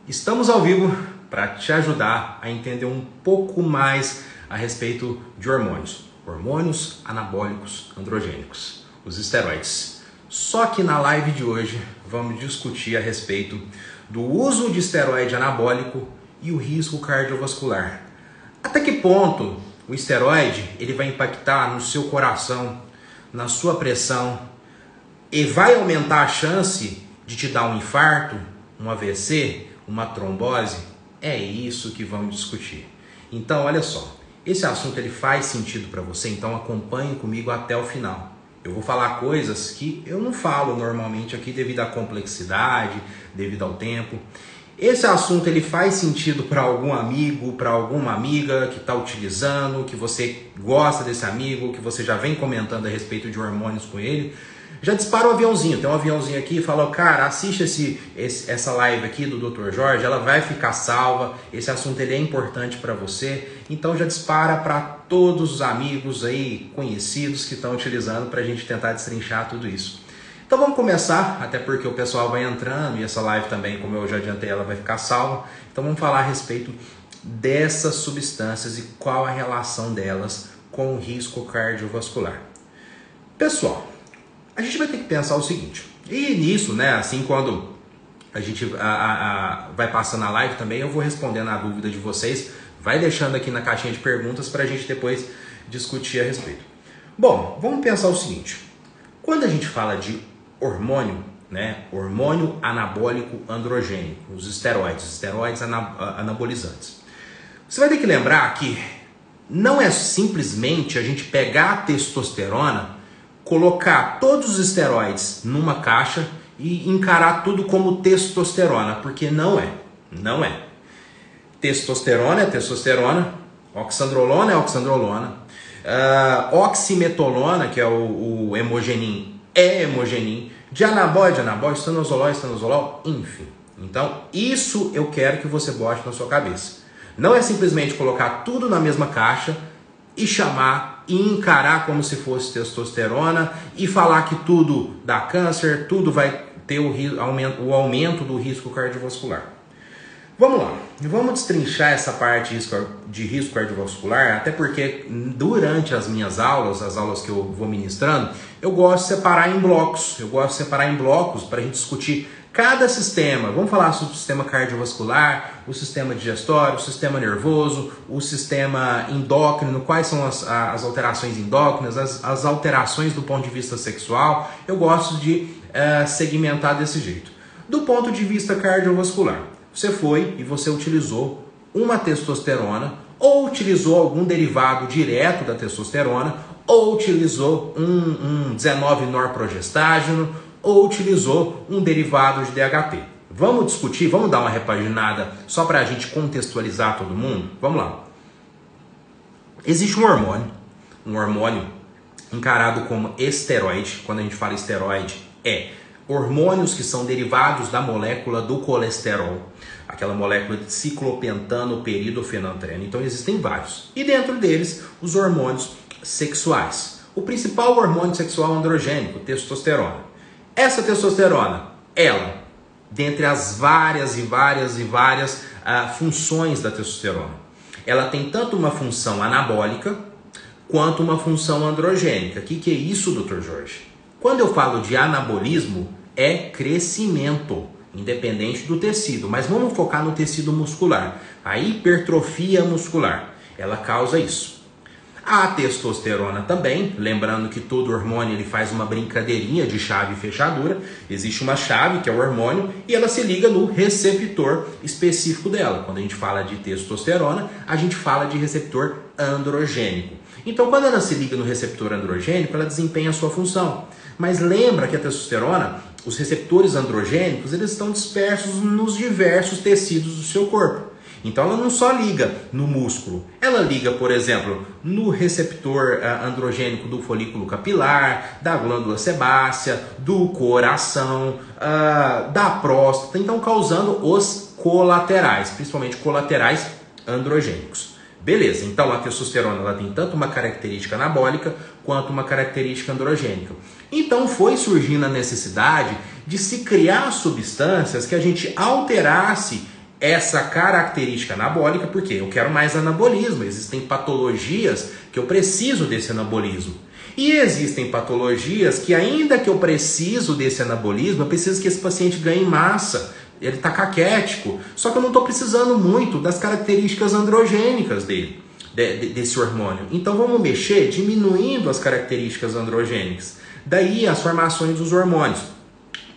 Estamos ao vivo para te ajudar a entender um pouco mais a respeito de hormônios. Hormônios anabólicos androgênicos, os esteroides. Só que na live de hoje vamos discutir a respeito do uso de esteroide anabólico e o risco cardiovascular. Até que ponto o esteroide ele vai impactar no seu coração, na sua pressão e vai aumentar a chance de te dar um infarto, um AVC, uma trombose? É isso que vamos discutir. Então, olha só, esse assunto ele faz sentido para você, então acompanhe comigo até o final. Eu vou falar coisas que eu não falo normalmente aqui devido à complexidade, devido ao tempo. Esse assunto ele faz sentido para algum amigo, para alguma amiga que está utilizando, que você gosta desse amigo, que você já vem comentando a respeito de hormônios com ele. Já dispara o aviãozinho, tem um aviãozinho aqui e fala, cara, assiste essa live aqui do Dr. Jorge, ela vai ficar salva, esse assunto ele é importante para você, então já dispara para todos os amigos aí, conhecidos que estão utilizando para a gente tentar destrinchar tudo isso. Então vamos começar, até porque o pessoal vai entrando e essa live também, como eu já adiantei, ela vai ficar salva, então vamos falar a respeito dessas substâncias e qual a relação delas com o risco cardiovascular. Pessoal, a gente vai ter que pensar o seguinte, e nisso, né, assim quando a gente vai passando a live também, eu vou respondendo a dúvida de vocês, vai deixando aqui na caixinha de perguntas para a gente depois discutir a respeito. Bom, vamos pensar o seguinte, quando a gente fala de hormônio, né, hormônio anabólico androgênico, os esteroides anabolizantes, você vai ter que lembrar que não é simplesmente a gente pegar a testosterona, colocar todos os esteroides numa caixa e encarar tudo como testosterona, porque não é. Testosterona é testosterona, oxandrolona é oxandrolona, oximetolona, que é o hemogenin, é hemogenin, de anabóide, estanozolol, enfim. Então, isso eu quero que você bote na sua cabeça. Não é simplesmente colocar tudo na mesma caixa e chamar e encarar como se fosse testosterona e falar que tudo dá câncer, tudo vai ter o aumento do risco cardiovascular. Vamos lá, vamos destrinchar essa parte de risco cardiovascular, até porque durante as minhas aulas, as aulas que eu vou ministrando, eu gosto de separar em blocos, para a gente discutir cada sistema. Vamos falar sobre o sistema cardiovascular, o sistema digestório, o sistema nervoso, o sistema endócrino, quais são as alterações endócrinas, as alterações do ponto de vista sexual. Eu gosto de segmentar desse jeito. Do ponto de vista cardiovascular, você foi e você utilizou uma testosterona, ou utilizou algum derivado direto da testosterona, ou utilizou um 19-norprogestágeno, ou utilizou um derivado de DHT. Vamos discutir, vamos dar uma repaginada só para a gente contextualizar todo mundo? Vamos lá. Existe um hormônio encarado como esteroide. Quando a gente fala esteroide, é hormônios que são derivados da molécula do colesterol, aquela molécula de ciclopentano peridofenantreno. Então existem vários. E dentro deles, os hormônios sexuais. O principal hormônio sexual androgênico, testosterona. Essa testosterona, ela, dentre as várias funções da testosterona, ela tem tanto uma função anabólica quanto uma função androgênica. O que é isso, Dr. Jorge? Quando eu falo de anabolismo, é crescimento, independente do tecido. Mas vamos focar no tecido muscular. A hipertrofia muscular, ela causa isso. A testosterona também, lembrando que todo hormônio ele faz uma brincadeirinha de chave e fechadura. Existe uma chave, que é o hormônio, e ela se liga no receptor específico dela. Quando a gente fala de testosterona, a gente fala de receptor androgênico. Então, quando ela se liga no receptor androgênico, ela desempenha a sua função. Mas lembra que a testosterona, os receptores androgênicos, eles estão dispersos nos diversos tecidos do seu corpo. Então ela não só liga no músculo, ela liga, por exemplo, no receptor androgênico do folículo capilar, da glândula sebácea, do coração, da próstata, então causando os colaterais, principalmente colaterais androgênicos. Beleza, então a testosterona ela tem tanto uma característica anabólica quanto uma característica androgênica. Então foi surgindo a necessidade de se criar substâncias que a gente alterasse essa característica anabólica, porque eu quero mais anabolismo. Existem patologias que eu preciso desse anabolismo. E existem patologias que, ainda que eu preciso desse anabolismo, eu preciso que esse paciente ganhe massa. Ele está caquético. Só que eu não estou precisando muito das características androgênicas dele, desse hormônio. Então vamos mexer diminuindo as características androgênicas. Daí as formações dos hormônios.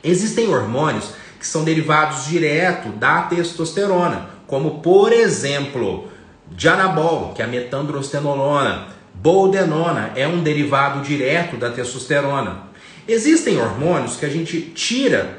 Existem hormônios que são derivados direto da testosterona, como por exemplo, Dianabol, que é a metandrostenolona, boldenona, é um derivado direto da testosterona. Existem hormônios que a gente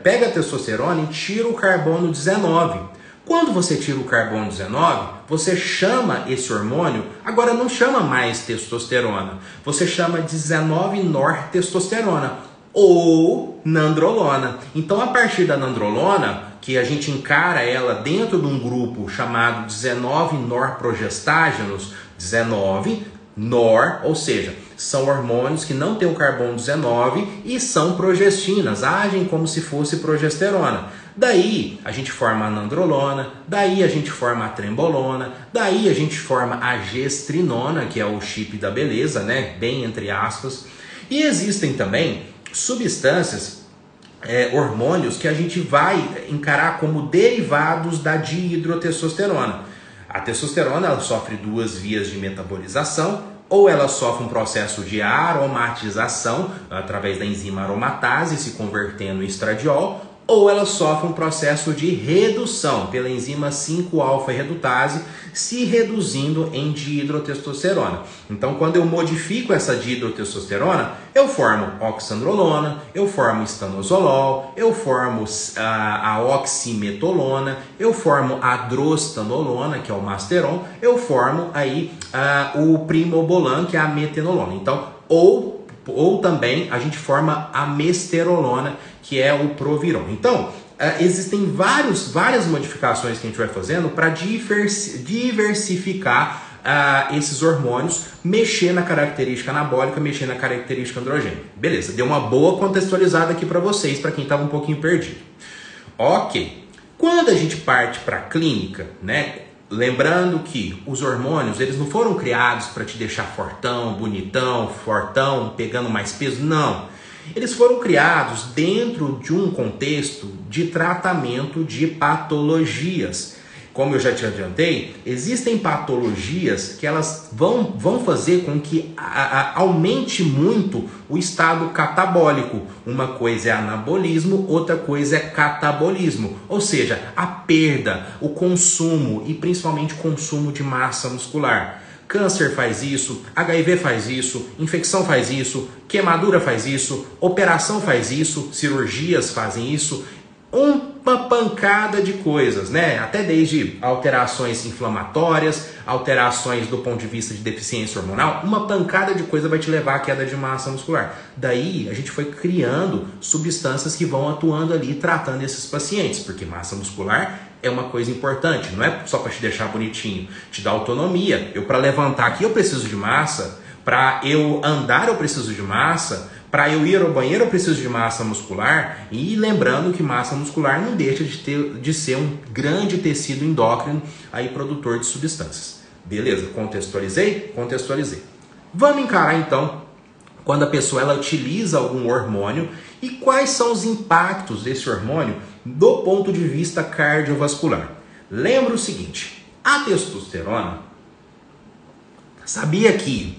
pega a testosterona e tira o carbono 19. Quando você tira o carbono 19, você chama esse hormônio, agora não chama mais testosterona, você chama 19-nortestosterona ou nandrolona. Então, a partir da nandrolona, que a gente encara ela dentro de um grupo chamado 19-norprogestágenos, 19-nor, ou seja, são hormônios que não têm o carbono 19 e são progestinas, agem como se fosse progesterona. Daí a gente forma a nandrolona, daí a gente forma a trembolona, daí a gente forma a gestrinona, que é o chip da beleza, né? Bem entre aspas. E existem também substâncias, hormônios que a gente vai encarar como derivados da dihidrotestosterona. A testosterona ela sofre duas vias de metabolização, ou ela sofre um processo de aromatização através da enzima aromatase se convertendo em estradiol, ou ela sofre um processo de redução pela enzima 5-alfa-redutase, se reduzindo em dihidrotestosterona. Então, quando eu modifico essa dihidrotestosterona, eu formo oxandrolona, eu formo estanozolol, eu formo a oximetolona, eu formo a drostanolona, que é o masteron, eu formo aí o primobolan, que é a metenolona. Então, ou também a gente forma a mesterolona, que é o proviron. Então, existem várias modificações que a gente vai fazendo para diversificar esses hormônios, mexer na característica anabólica, mexer na característica androgênica. Beleza, deu uma boa contextualizada aqui para vocês, para quem estava um pouquinho perdido. Ok, quando a gente parte para a clínica, né? Lembrando que os hormônios, eles não foram criados para te deixar fortão, bonitão, fortão, pegando mais peso, não. Eles foram criados dentro de um contexto de tratamento de patologias. Como eu já te adiantei, existem patologias que elas vão fazer com que aumente muito o estado catabólico. Uma coisa é anabolismo, outra coisa é catabolismo. Ou seja, a perda, o consumo e principalmente o consumo de massa muscular. Câncer faz isso, HIV faz isso, infecção faz isso, queimadura faz isso, operação faz isso, cirurgias fazem isso. Uma pancada de coisas, né? Até desde alterações inflamatórias, alterações do ponto de vista de deficiência hormonal, uma pancada de coisa vai te levar à queda de massa muscular. Daí a gente foi criando substâncias que vão atuando ali, tratando esses pacientes, porque massa muscular é uma coisa importante, não é só para te deixar bonitinho, te dá autonomia. Eu, para levantar aqui, eu preciso de massa, para eu andar eu preciso de massa, para eu ir ao banheiro eu preciso de massa muscular. E lembrando que massa muscular não deixa de ser um grande tecido endócrino aí, produtor de substâncias. Beleza, contextualizei? Contextualizei. Vamos encarar então quando a pessoa ela utiliza algum hormônio e quais são os impactos desse hormônio do ponto de vista cardiovascular. Lembra o seguinte, a testosterona, sabia que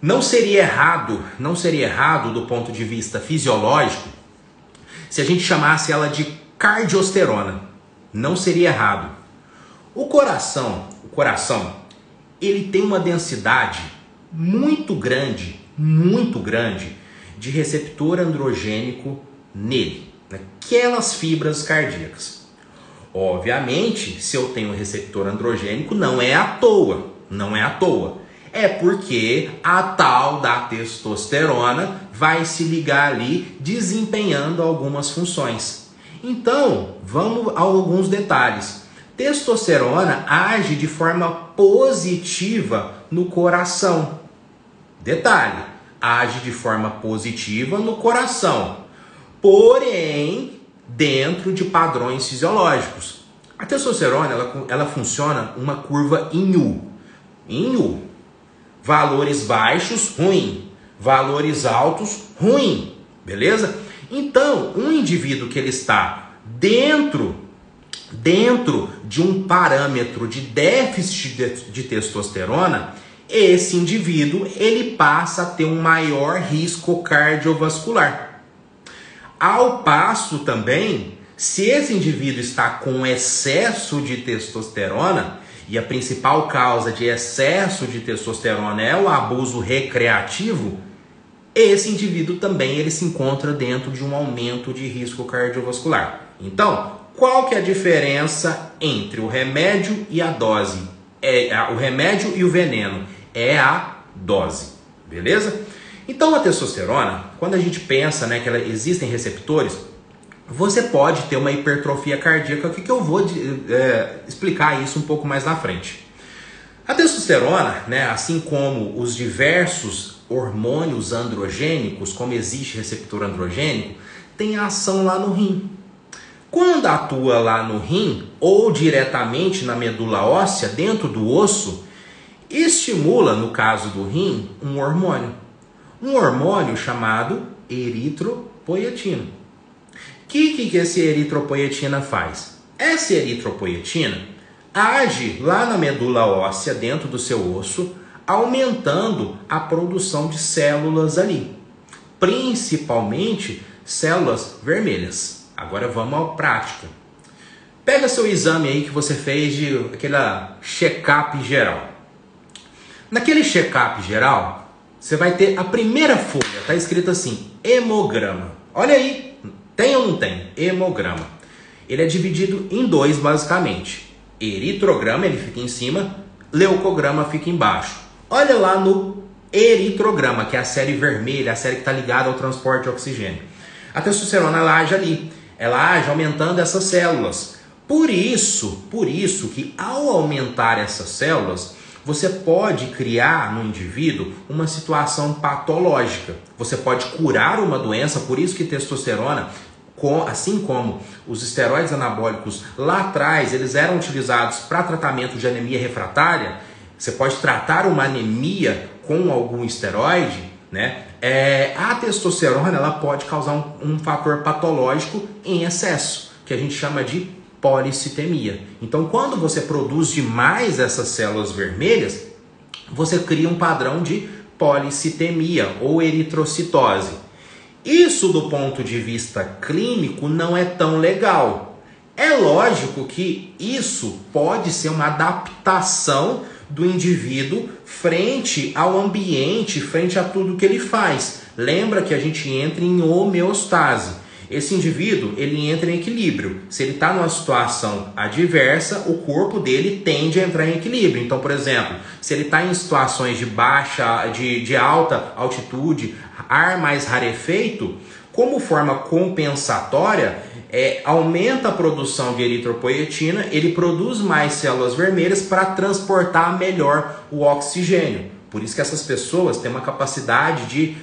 não seria errado do ponto de vista fisiológico se a gente chamasse ela de cardiosterona. Não seria errado. O coração, ele tem uma densidade muito grande de receptor androgênico nele, naquelas fibras cardíacas. Obviamente, se eu tenho receptor androgênico, não é à toa. É porque a tal da testosterona vai se ligar ali desempenhando algumas funções. Então, vamos a alguns detalhes. Testosterona age de forma positiva no coração. Detalhe, age de forma positiva no coração, porém dentro de padrões fisiológicos. A testosterona, ela funciona uma curva em U. Em U. Valores baixos, ruim. Valores altos, ruim. Beleza? Então, um indivíduo que ele está dentro de um parâmetro de déficit de testosterona, esse indivíduo ele passa a ter um maior risco cardiovascular. Ao passo também, se esse indivíduo está com excesso de testosterona, e a principal causa de excesso de testosterona é o abuso recreativo, esse indivíduo também ele se encontra dentro de um aumento de risco cardiovascular. Então, qual que é a diferença entre o remédio e a dose? O remédio e o veneno é a dose, beleza? Então a testosterona, quando a gente pensa, né, que existem receptores, você pode ter uma hipertrofia cardíaca, que eu vou explicar isso um pouco mais na frente. A testosterona, né, assim como os diversos hormônios androgênicos, como existe receptor androgênico, tem ação lá no rim. Quando atua lá no rim ou diretamente na medula óssea, dentro do osso, estimula, no caso do rim, um hormônio chamado eritropoietina. O que esse eritropoietina faz? Essa eritropoietina age lá na medula óssea, dentro do seu osso, aumentando a produção de células ali, principalmente células vermelhas. Agora vamos à prática. Pega seu exame aí que você fez de aquela check-up geral. Naquele check-up geral, você vai ter a primeira folha, está escrito assim, hemograma. Olha aí, tem ou não tem? Hemograma. Ele é dividido em dois basicamente. Eritrograma, ele fica em cima, leucograma fica embaixo. Olha lá no eritrograma, que é a série vermelha, a série que está ligada ao transporte de oxigênio. A testosterona ela age ali. Ela age aumentando essas células. Por isso que ao aumentar essas células, você pode criar no indivíduo uma situação patológica. Você pode curar uma doença, por isso que testosterona, assim como os esteroides anabólicos lá atrás, eles eram utilizados para tratamento de anemia refratária. Você pode tratar uma anemia com algum esteroide, né? A testosterona ela pode causar um fator patológico em excesso, que a gente chama de policitemia. Então, quando você produz demais essas células vermelhas, você cria um padrão de policitemia ou eritrocitose. Isso, do ponto de vista clínico, não é tão legal. É lógico que isso pode ser uma adaptação do indivíduo frente ao ambiente, frente a tudo que ele faz. Lembra que a gente entra em homeostase. Esse indivíduo, ele entra em equilíbrio. Se ele está numa situação adversa, o corpo dele tende a entrar em equilíbrio. Então, por exemplo, se ele está em situações de alta altitude, ar mais rarefeito, como forma compensatória, aumenta a produção de eritropoietina, ele produz mais células vermelhas para transportar melhor o oxigênio. Por isso que essas pessoas têm uma capacidade de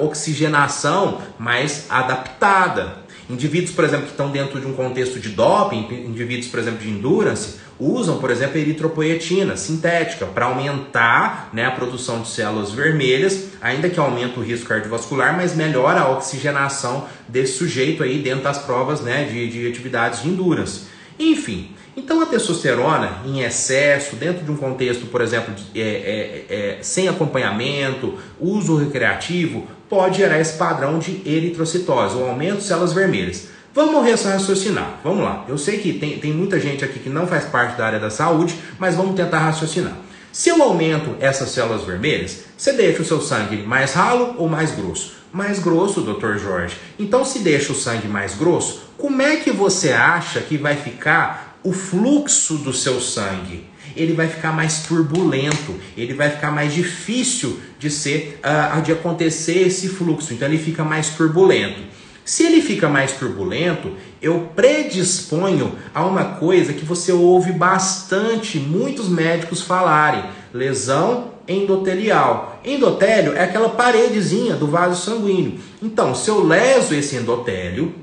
oxigenação mais adaptada. Indivíduos, por exemplo, que estão dentro de um contexto de doping, indivíduos, por exemplo, de endurance, usam, por exemplo, eritropoietina sintética para aumentar, né, a produção de células vermelhas, ainda que aumenta o risco cardiovascular, mas melhora a oxigenação desse sujeito aí dentro das provas, né, de atividades de endurance. Enfim, então a testosterona em excesso, dentro de um contexto, por exemplo, sem acompanhamento, uso recreativo, pode gerar esse padrão de eritrocitose, o aumento de células vermelhas. Vamos raciocinar, vamos lá. Eu sei que tem muita gente aqui que não faz parte da área da saúde, mas vamos tentar raciocinar. Se eu aumento essas células vermelhas, você deixa o seu sangue mais ralo ou mais grosso? Mais grosso, Dr. Jorge. Então, se deixa o sangue mais grosso, como é que você acha que vai ficar o fluxo do seu sangue? Ele vai ficar mais turbulento, ele vai ficar mais difícil de acontecer esse fluxo, então ele fica mais turbulento. Se ele fica mais turbulento, eu predisponho a uma coisa que você ouve bastante muitos médicos falarem: lesão endotelial. Endotélio é aquela paredezinha do vaso sanguíneo. Então, se eu leso esse endotélio,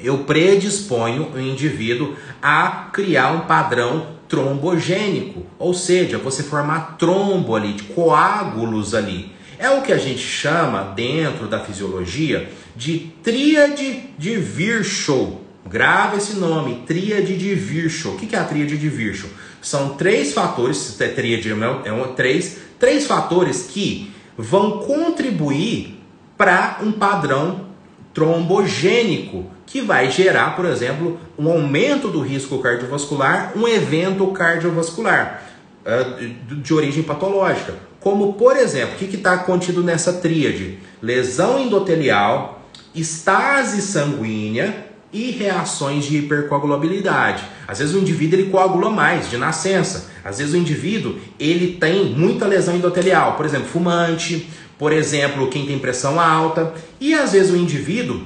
eu predisponho o indivíduo a criar um padrão trombogênico, ou seja, você formar trombo ali, de coágulos ali. É o que a gente chama, dentro da fisiologia, de tríade de Virchow. Grava esse nome, tríade de Virchow. O que é a tríade de Virchow? São três fatores, três fatores que vão contribuir para um padrão trombogênico, que vai gerar, por exemplo, um aumento do risco cardiovascular, um evento cardiovascular de origem patológica. Como, por exemplo, o que está contido nessa tríade? Lesão endotelial, estase sanguínea e reações de hipercoagulabilidade. Às vezes o indivíduo ele coagula mais de nascença. Às vezes o indivíduo ele tem muita lesão endotelial, por exemplo, fumante, por exemplo, quem tem pressão alta. E às vezes o indivíduo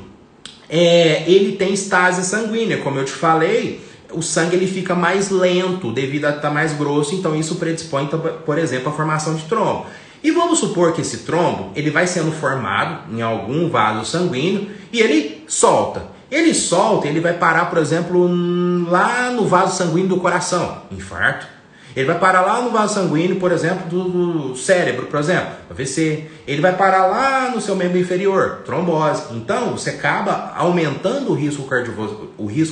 ele tem estase sanguínea, como eu te falei, o sangue ele fica mais lento devido a estar mais grosso, então isso predispõe, por exemplo, à formação de trombo. E vamos supor que esse trombo ele vai sendo formado em algum vaso sanguíneo e ele solta. Ele vai parar, por exemplo, lá no vaso sanguíneo do coração, infarto. Ele vai parar lá no vaso sanguíneo, por exemplo, do cérebro, por exemplo, AVC. Ele vai parar lá no seu membro inferior, trombose. Então, você acaba aumentando o risco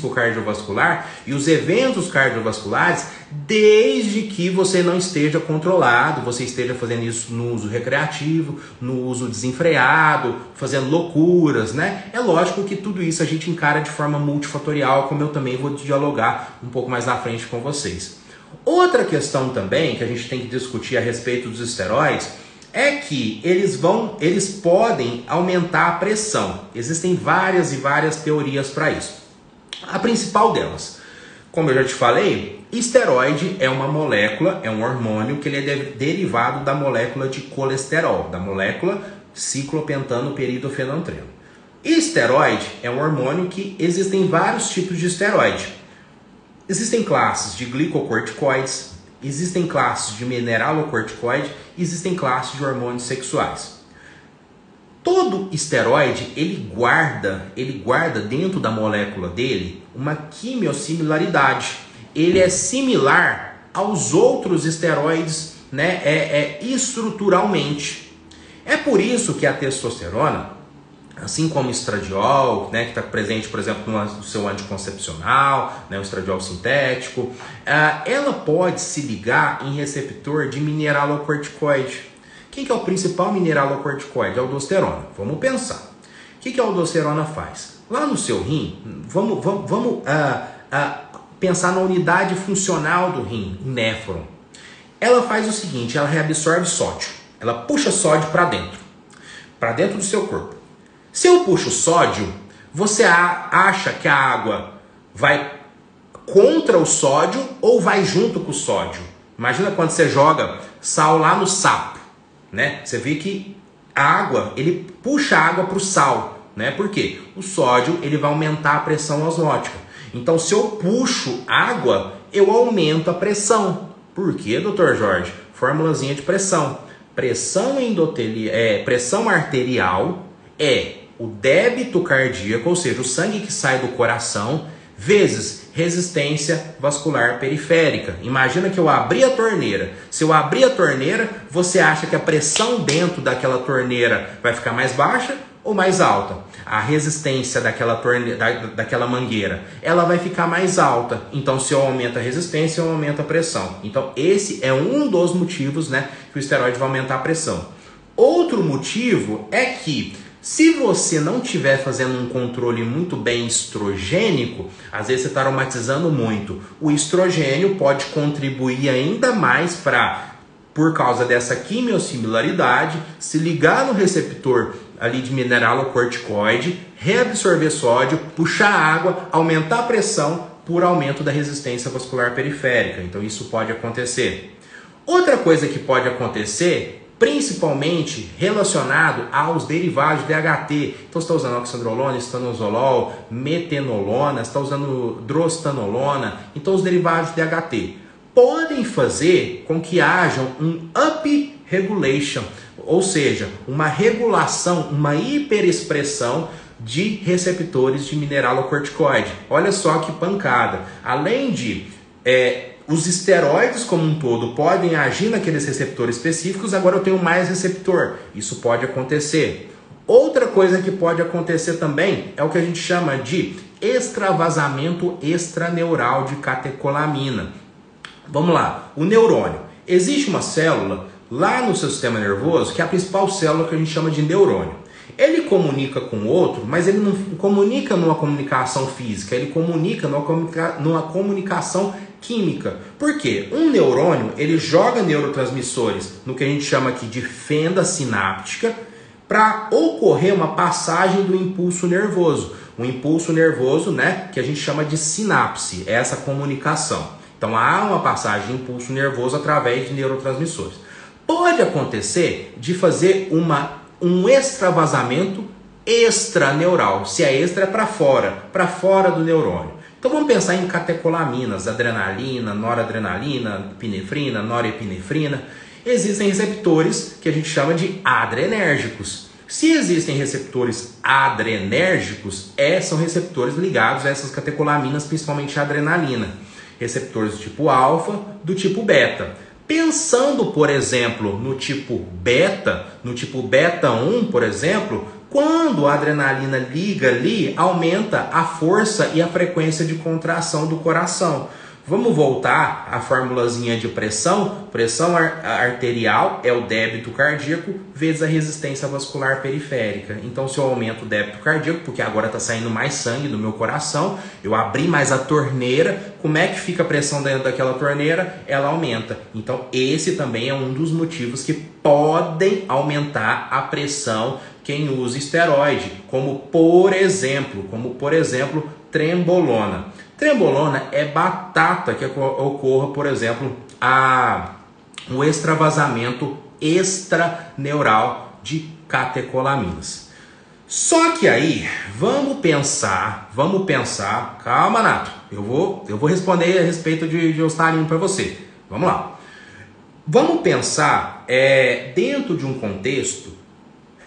cardiovascular e os eventos cardiovasculares, desde que você não esteja controlado, você esteja fazendo isso no uso recreativo, no uso desenfreado, fazendo loucuras, né? É lógico que tudo isso a gente encara de forma multifatorial, como eu também vou dialogar um pouco mais na frente com vocês. Outra questão também que a gente tem que discutir a respeito dos esteroides é que eles podem aumentar a pressão. Existem várias e várias teorias para isso. A principal delas, como eu já te falei, esteroide é uma molécula, é um hormônio que ele é derivado da molécula de colesterol, da molécula ciclopentano peridofenantreno. Esteroide é um hormônio que existem vários tipos de esteroide. Existem classes de glicocorticoides, existem classes de mineralocorticoide, existem classes de hormônios sexuais. Todo esteroide, ele guarda dentro da molécula dele uma quimiosimilaridade. Ele é similar aos outros esteroides, né, estruturalmente. É por isso que a testosterona, assim como o estradiol, né, que está presente, por exemplo, no seu anticoncepcional, né, o estradiol sintético, ela pode se ligar em receptor de mineralocorticoide. Quem que é o principal mineralocorticoide? É a aldosterona. Vamos pensar. O que a aldosterona faz? Lá no seu rim, vamos pensar na unidade funcional do rim, o néfron. Ela faz o seguinte, ela reabsorve sódio. Ela puxa sódio para dentro do seu corpo. Se eu puxo sódio, você acha que a água vai contra o sódio ou vai junto com o sódio? Imagina quando você joga sal lá no sapo, né? Você vê que a água, ele puxa a água para o sal, né? Por quê? O sódio ele vai aumentar a pressão osmótica. Então, se eu puxo água, eu aumento a pressão. Por quê, doutor Jorge? Formulazinha de pressão. Pressão arterial é o débito cardíaco, ou seja, o sangue que sai do coração, vezes resistência vascular periférica. Imagina que eu abri a torneira. Se eu abrir a torneira, você acha que a pressão dentro daquela torneira vai ficar mais baixa ou mais alta? A resistência daquela mangueira, ela vai ficar mais alta. Então, se eu aumento a resistência, eu aumento a pressão. Então, esse é um dos motivos, né, que o esteroide vai aumentar a pressão. Outro motivo é que se você não estiver fazendo um controle muito bem estrogênico, às vezes você está aromatizando muito. O estrogênio pode contribuir ainda mais por causa dessa quimiosimilaridade, se ligar no receptor ali de mineralocorticoide, reabsorver sódio, puxar água, aumentar a pressão por aumento da resistência vascular periférica. Então isso pode acontecer. Outra coisa que pode acontecer, principalmente relacionado aos derivados de DHT. Então você está usando oxandrolona, estanozolol, metenolona, está usando drostanolona. Então os derivados de DHT podem fazer com que haja um upregulation, ou seja, uma regulação, uma hiperexpressão de receptores de mineralocorticoide. Olha só que pancada. Além de os esteroides como um todo podem agir naqueles receptores específicos, agora eu tenho mais receptor. Isso pode acontecer. Outra coisa que pode acontecer também é o que a gente chama de extravasamento extraneural de catecolamina. Vamos lá, o neurônio. Existe uma célula lá no seu sistema nervoso que é a principal célula que a gente chama de neurônio. Ele comunica com o outro, mas ele não comunica numa comunicação física, ele comunica numa comunicação química. Por quê? Um neurônio, ele joga neurotransmissores no que a gente chama aqui de fenda sináptica para ocorrer uma passagem do impulso nervoso. O impulso nervoso, né, que a gente chama de sinapse, é essa comunicação. Então há uma passagem de impulso nervoso através de neurotransmissores. Pode acontecer de fazer um extravasamento extraneural. Se é extra, é para fora do neurônio. Então vamos pensar em catecolaminas, adrenalina, noradrenalina, epinefrina, norepinefrina. Existem receptores que a gente chama de adrenérgicos. Se existem receptores adrenérgicos, são receptores ligados a essas catecolaminas, principalmente a adrenalina. Receptores do tipo alfa, do tipo beta. Pensando, por exemplo, no tipo beta 1, por exemplo, quando a adrenalina liga ali, aumenta a força e a frequência de contração do coração. Vamos voltar à formulazinha de pressão. Pressão arterial é o débito cardíaco vezes a resistência vascular periférica. Então, se eu aumento o débito cardíaco, porque agora está saindo mais sangue do meu coração, eu abri mais a torneira, como é que fica a pressão dentro daquela torneira? Ela aumenta. Então, esse também é um dos motivos que podem aumentar a pressão quem usa esteroide, como por exemplo, trembolona. Trembolona é batata que ocorra, por exemplo, o extravasamento extraneural de catecolaminas. Só que aí, vamos pensar, calma, Nato, eu vou responder a respeito de ostarina para você. Vamos lá. Vamos pensar dentro de um contexto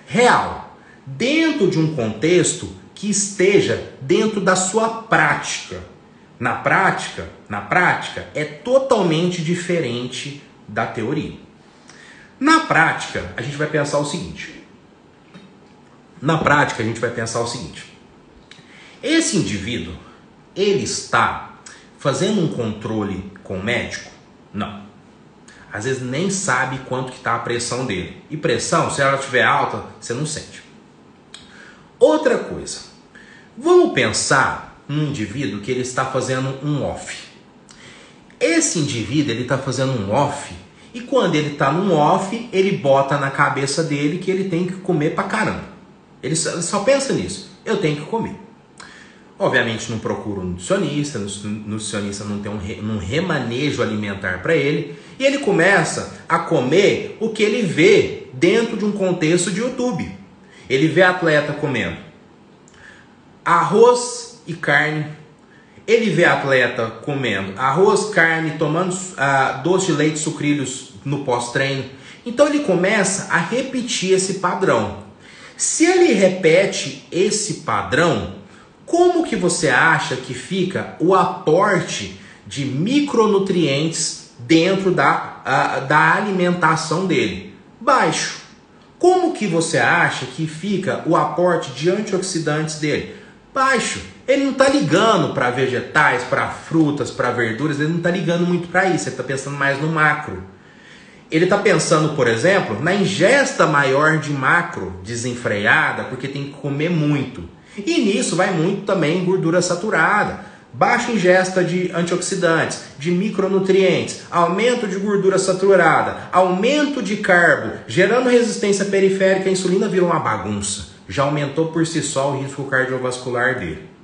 real, dentro de um contexto que esteja dentro da sua prática. Na prática é totalmente diferente da teoria. Na prática, a gente vai pensar o seguinte. Esse indivíduo, ele está fazendo um controle com o médico? Não. Às vezes nem sabe quanto que está a pressão dele. E pressão, se ela estiver alta, você não sente. Outra coisa. Vamos pensar num indivíduo que ele está fazendo um off. Esse indivíduo, ele está fazendo um off, e quando ele está num off, ele bota na cabeça dele que ele tem que comer pra caramba. Ele só pensa nisso. Eu tenho que comer. Obviamente não procura um nutricionista, o nutricionista não tem um remanejo alimentar para ele, e ele começa a comer o que ele vê dentro de um contexto de YouTube. Ele vê atleta comendo arroz e carne. Ele vê atleta comendo arroz, carne, tomando doce de leite, sucrilhos no pós-treino. Então ele começa a repetir esse padrão. Se ele repete esse padrão, como que você acha que fica o aporte de micronutrientes dentro da alimentação dele? Baixo. Como que você acha que fica o aporte de antioxidantes dele? Baixo. Ele não está ligando para vegetais, para frutas, para verduras, ele não está ligando muito para isso, ele está pensando mais no macro. Ele está pensando, por exemplo, na ingesta maior de macro desenfreada, porque tem que comer muito. E nisso vai muito também gordura saturada, baixa ingesta de antioxidantes, de micronutrientes, aumento de gordura saturada, aumento de carbo, gerando resistência periférica, a insulina virou uma bagunça. Já aumentou por si só o risco cardiovascular dele.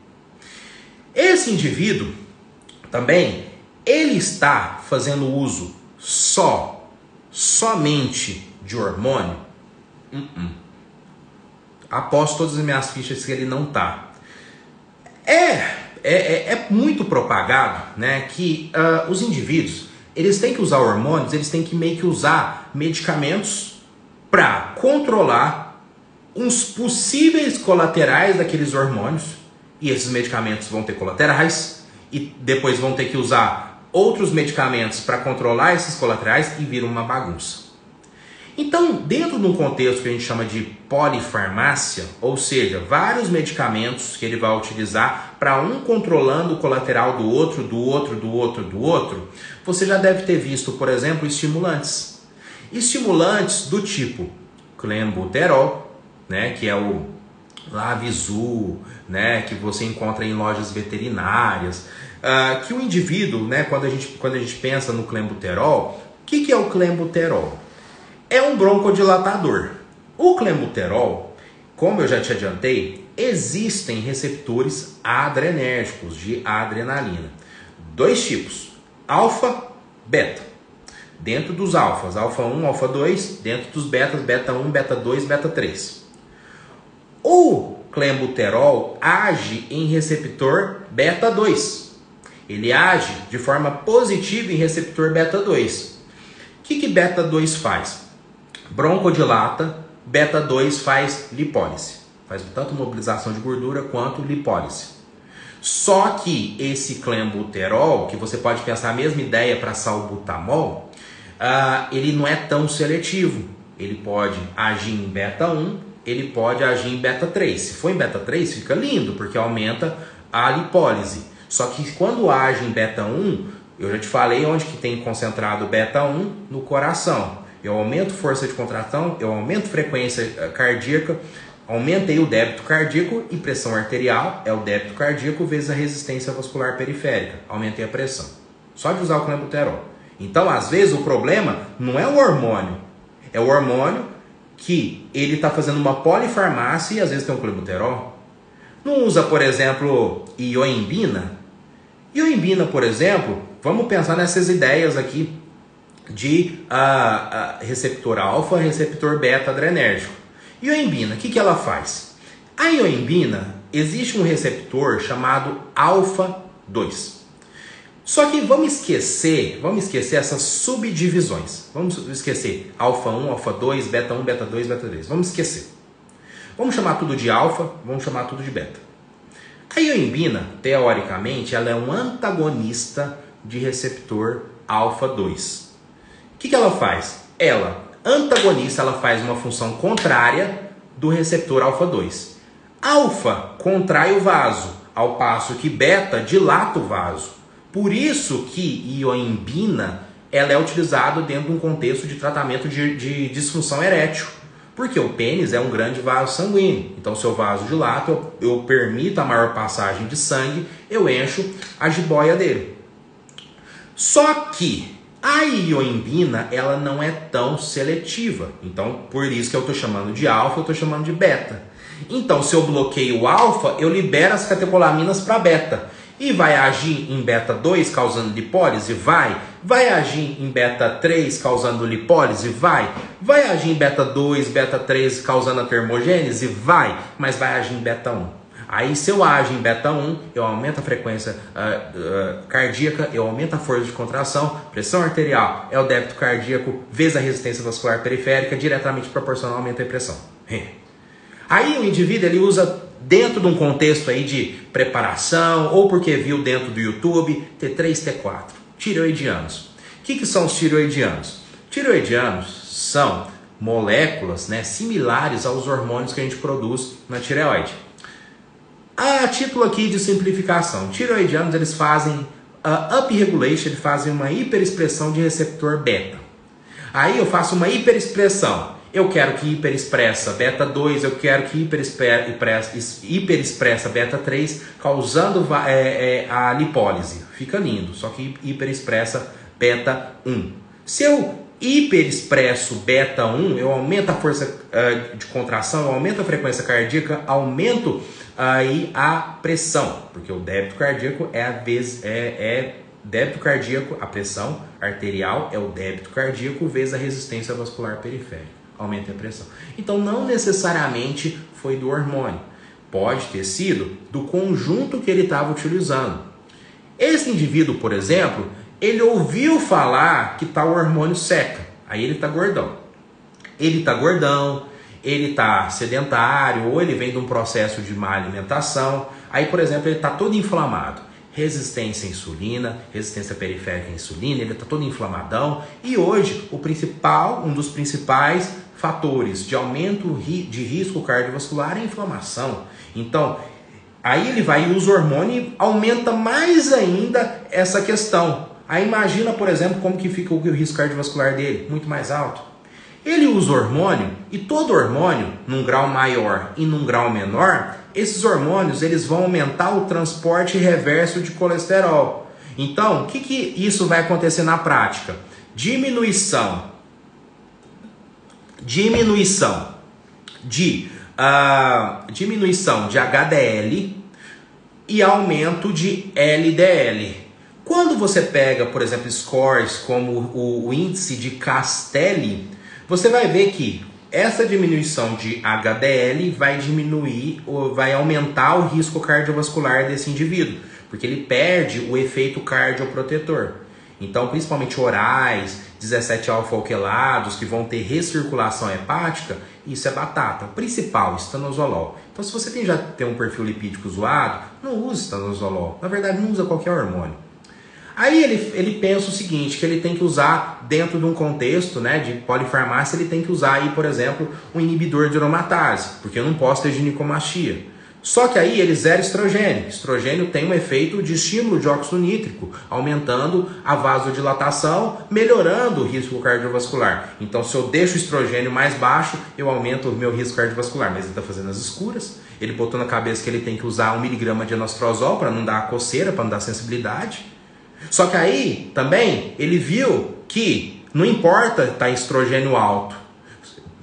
Esse indivíduo também, ele está fazendo uso somente de hormônio? Aposto todas as minhas fichas que ele não está. É muito propagado, né, que os indivíduos, eles têm que usar hormônios, eles têm que meio que usar medicamentos para controlar uns possíveis colaterais daqueles hormônios, e esses medicamentos vão ter colaterais, e depois vão ter que usar outros medicamentos para controlar esses colaterais e vira uma bagunça. Então, dentro de um contexto que a gente chama de polifarmácia, ou seja, vários medicamentos que ele vai utilizar para um controlando o colateral do outro, você já deve ter visto, por exemplo, estimulantes. Estimulantes do tipo clenbuterol, né, que é o Lavizul, né, que você encontra em lojas veterinárias, que o indivíduo, né, quando a gente pensa no clenbuterol, o que é o clenbuterol? É um broncodilatador. O clenbuterol, como eu já te adiantei, existem receptores adrenérgicos de adrenalina. Dois tipos, alfa, beta. Dentro dos alfas, alfa 1, alfa 2, dentro dos betas, beta 1, beta 2, beta 3. O clenbuterol age em receptor beta 2. Ele age de forma positiva em receptor beta 2. O que beta 2 faz? Broncodilata, beta 2 faz lipólise. Faz tanto mobilização de gordura quanto lipólise. Só que esse clenbuterol, que você pode pensar a mesma ideia para salbutamol, ele não é tão seletivo. Ele pode agir em beta 1, ele pode agir em beta 3. Se for em beta 3, fica lindo, porque aumenta a lipólise. Só que quando age em beta 1, eu já te falei onde que tem concentrado beta 1, no coração. Eu aumento força de contração, eu aumento frequência cardíaca, aumentei o débito cardíaco e pressão arterial, é o débito cardíaco vezes a resistência vascular periférica. Aumentei a pressão. Só de usar o clenbuterol. Então, às vezes, o problema não é o hormônio. É o hormônio que ele está fazendo uma polifarmácia e às vezes tem um clenbuterol. Não usa, por exemplo, ioimbina? Ioimbina, por exemplo, vamos pensar nessas ideias aqui de receptor alfa, receptor beta adrenérgico. Ioimbina, o que ela faz? A ioimbina, existe um receptor chamado alfa 2. Só que vamos esquecer essas subdivisões. Vamos esquecer alfa 1, alfa 2, beta 1, beta 2, beta 3. Vamos esquecer. Vamos chamar tudo de alfa, vamos chamar tudo de beta. A ioimbina, teoricamente, ela é um antagonista de receptor alfa 2. O que ela faz? Ela, antagonista, ela faz uma função contrária do receptor alfa 2. Alfa contrai o vaso, ao passo que beta dilata o vaso. Por isso que ioimbina ela é utilizada dentro de um contexto de tratamento de disfunção erétil. Porque o pênis é um grande vaso sanguíneo. Então, se o vaso dilata, eu permito a maior passagem de sangue, eu encho a jiboia dele. Só que a ioimbina, ela não é tão seletiva. Então, por isso que eu estou chamando de alfa, eu estou chamando de beta. Então, se eu bloqueio o alfa, eu libero as catecolaminas para beta. E vai agir em beta 2 causando lipólise? Vai agir em beta 3 causando lipólise? Vai agir em beta 2, beta 3 causando a termogênese? Mas vai agir em beta 1. Aí, se eu agir em beta 1, eu aumento a frequência cardíaca, eu aumento a força de contração, pressão arterial é o débito cardíaco, vezes a resistência vascular periférica, diretamente proporcional ao aumento da pressão. Aí o indivíduo ele usa dentro de um contexto aí de preparação, ou porque viu dentro do YouTube, T3, T4, tireoidianos. O que são os tireoidianos? Tireoidianos são moléculas, né, similares aos hormônios que a gente produz na tireoide. A título aqui de simplificação, tireoidianos eles fazem upregulation, eles fazem uma hiperexpressão de receptor beta. Aí eu faço uma hiperexpressão. Eu quero que hiperexpressa beta 2, eu quero que hiperexpressa beta 3, causando a lipólise. Fica lindo, só que hiperexpressa beta 1. Se eu hiperexpresso beta 1, eu aumento a força de contração, eu aumento a frequência cardíaca, aumento aí a pressão, porque o débito cardíaco débito cardíaco, a pressão arterial é o débito cardíaco vezes a resistência vascular periférica. Aumenta a pressão. Então, não necessariamente foi do hormônio. Pode ter sido do conjunto que ele estava utilizando. Esse indivíduo, por exemplo, ele ouviu falar que tal hormônio seca. Aí ele está gordão. ele está sedentário ou ele vem de um processo de má alimentação. Aí, por exemplo, ele está todo inflamado. Resistência à insulina, resistência periférica à insulina, ele está todo inflamadão. E hoje, um dos principais fatores de aumento de risco cardiovascular é a inflamação. Então, aí ele vai e usa o hormônio e aumenta mais ainda essa questão. Aí imagina, por exemplo, como que fica o risco cardiovascular dele, muito mais alto. Ele usa hormônio e todo hormônio, num grau maior e num grau menor, esses hormônios eles vão aumentar o transporte reverso de colesterol. Então, o que isso vai acontecer na prática? Diminuição de HDL e aumento de LDL. Quando você pega, por exemplo, scores como o índice de Castelli, você vai ver que essa diminuição de HDL vai diminuir ou vai aumentar o risco cardiovascular desse indivíduo, porque ele perde o efeito cardioprotetor. Então, principalmente orais, 17-alfa-alquilados, que vão ter recirculação hepática, isso é batata. O principal, estanozolol. Então, se você já tem um perfil lipídico zoado, não use estanozolol. Na verdade, não usa qualquer hormônio. Aí ele pensa o seguinte, que ele tem que usar dentro de um contexto, né, de polifarmácia, ele tem que usar aí, por exemplo, um inibidor de aromatase, porque eu não posso ter ginecomastia. Só que aí ele zera estrogênio. Estrogênio tem um efeito de estímulo de óxido nítrico, aumentando a vasodilatação, melhorando o risco cardiovascular. Então, se eu deixo o estrogênio mais baixo, eu aumento o meu risco cardiovascular. Mas ele está fazendo as escuras. Ele botou na cabeça que ele tem que usar 1 miligrama de enostrozol para não dar coceira, para não dar sensibilidade. Só que aí, também, ele viu que não importa estar estrogênio alto.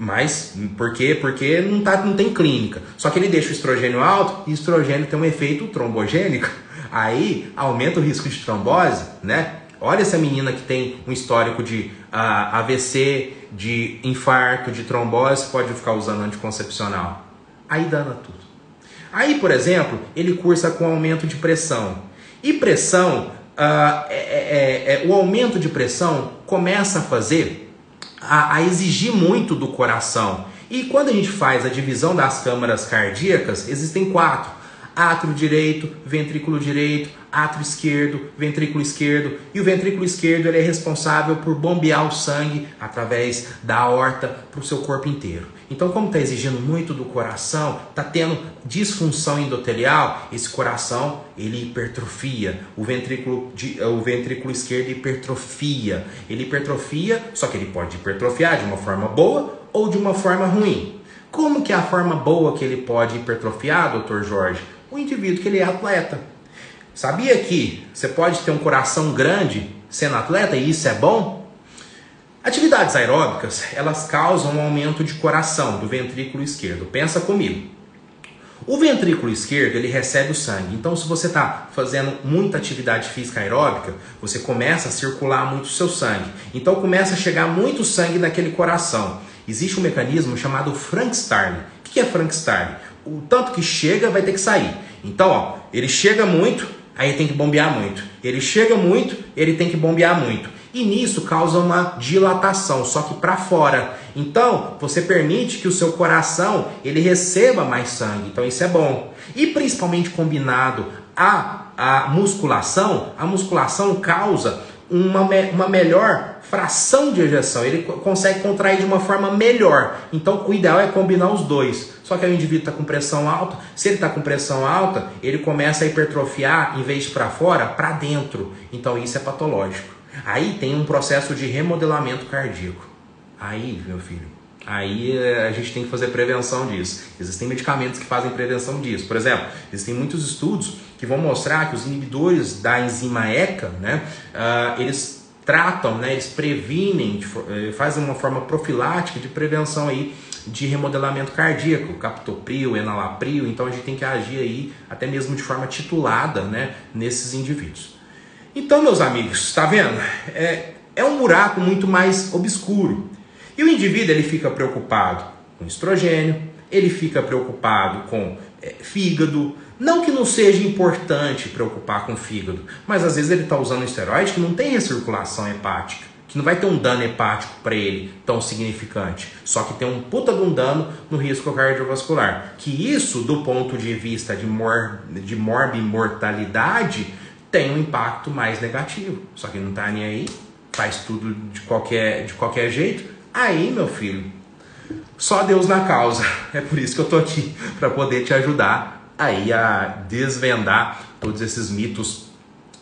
Mas, por quê? Porque não tem clínica. Só que ele deixa o estrogênio alto e o estrogênio tem um efeito trombogênico. Aí, aumenta o risco de trombose, né? Olha essa menina que tem um histórico de AVC, de infarto, de trombose, pode ficar usando anticoncepcional. Aí dana tudo. Aí, por exemplo, ele cursa com aumento de pressão. E pressão... o aumento de pressão começa a exigir muito do coração. E quando a gente faz a divisão das câmaras cardíacas, existem 4. Átrio direito, ventrículo direito, átrio esquerdo, ventrículo esquerdo. E o ventrículo esquerdo ele é responsável por bombear o sangue através da aorta para o seu corpo inteiro. Então, como está exigindo muito do coração, está tendo disfunção endotelial, esse coração ele hipertrofia. O ventrículo esquerdo hipertrofia. Ele hipertrofia, só que ele pode hipertrofiar de uma forma boa ou de uma forma ruim. Como que é a forma boa que ele pode hipertrofiar, Dr. Jorge? O indivíduo que ele é atleta. Sabia que você pode ter um coração grande sendo atleta e isso é bom? Atividades aeróbicas, elas causam um aumento de coração do ventrículo esquerdo. Pensa comigo. O ventrículo esquerdo, ele recebe o sangue. Então, se você está fazendo muita atividade física aeróbica, você começa a circular muito o seu sangue. Então, começa a chegar muito sangue naquele coração. Existe um mecanismo chamado Frank-Starling. O que é Frank-Starling? O tanto que chega vai ter que sair. Então, ele chega muito, aí tem que bombear muito. Ele chega muito, ele tem que bombear muito. E nisso causa uma dilatação, só que para fora. Então, você permite que o seu coração ele receba mais sangue. Então, isso é bom. E principalmente combinado à musculação, a musculação causa uma melhor fração de ejeção. Ele consegue contrair de uma forma melhor. Então, o ideal é combinar os dois. Só que aí o indivíduo está com pressão alta. Se ele está com pressão alta, ele começa a hipertrofiar, em vez de para fora, para dentro. Então, isso é patológico. Aí tem um processo de remodelamento cardíaco. Aí, meu filho, aí a gente tem que fazer prevenção disso. Existem medicamentos que fazem prevenção disso. Por exemplo, existem muitos estudos que vão mostrar que os inibidores da enzima ECA, né, eles tratam, né, eles previnem, fazem uma forma profilática de prevenção aí de remodelamento cardíaco, captopril, enalapril. Então a gente tem que agir aí até mesmo de forma titulada, né, nesses indivíduos. Então, meus amigos, está vendo? É um buraco muito mais obscuro. E o indivíduo ele fica preocupado com estrogênio, ele fica preocupado com fígado. Não que não seja importante preocupar com fígado, mas às vezes ele está usando um esteroide que não tem recirculação hepática. que não vai ter um dano hepático para ele tão significante, só que tem um puta de um dano no risco cardiovascular. Que isso, do ponto de vista de morbimortalidade, tem um impacto mais negativo. Só que não tá nem aí, faz tudo de qualquer jeito. Aí, meu filho, só Deus na causa. É por isso que eu tô aqui, para poder te ajudar aí a desvendar todos esses mitos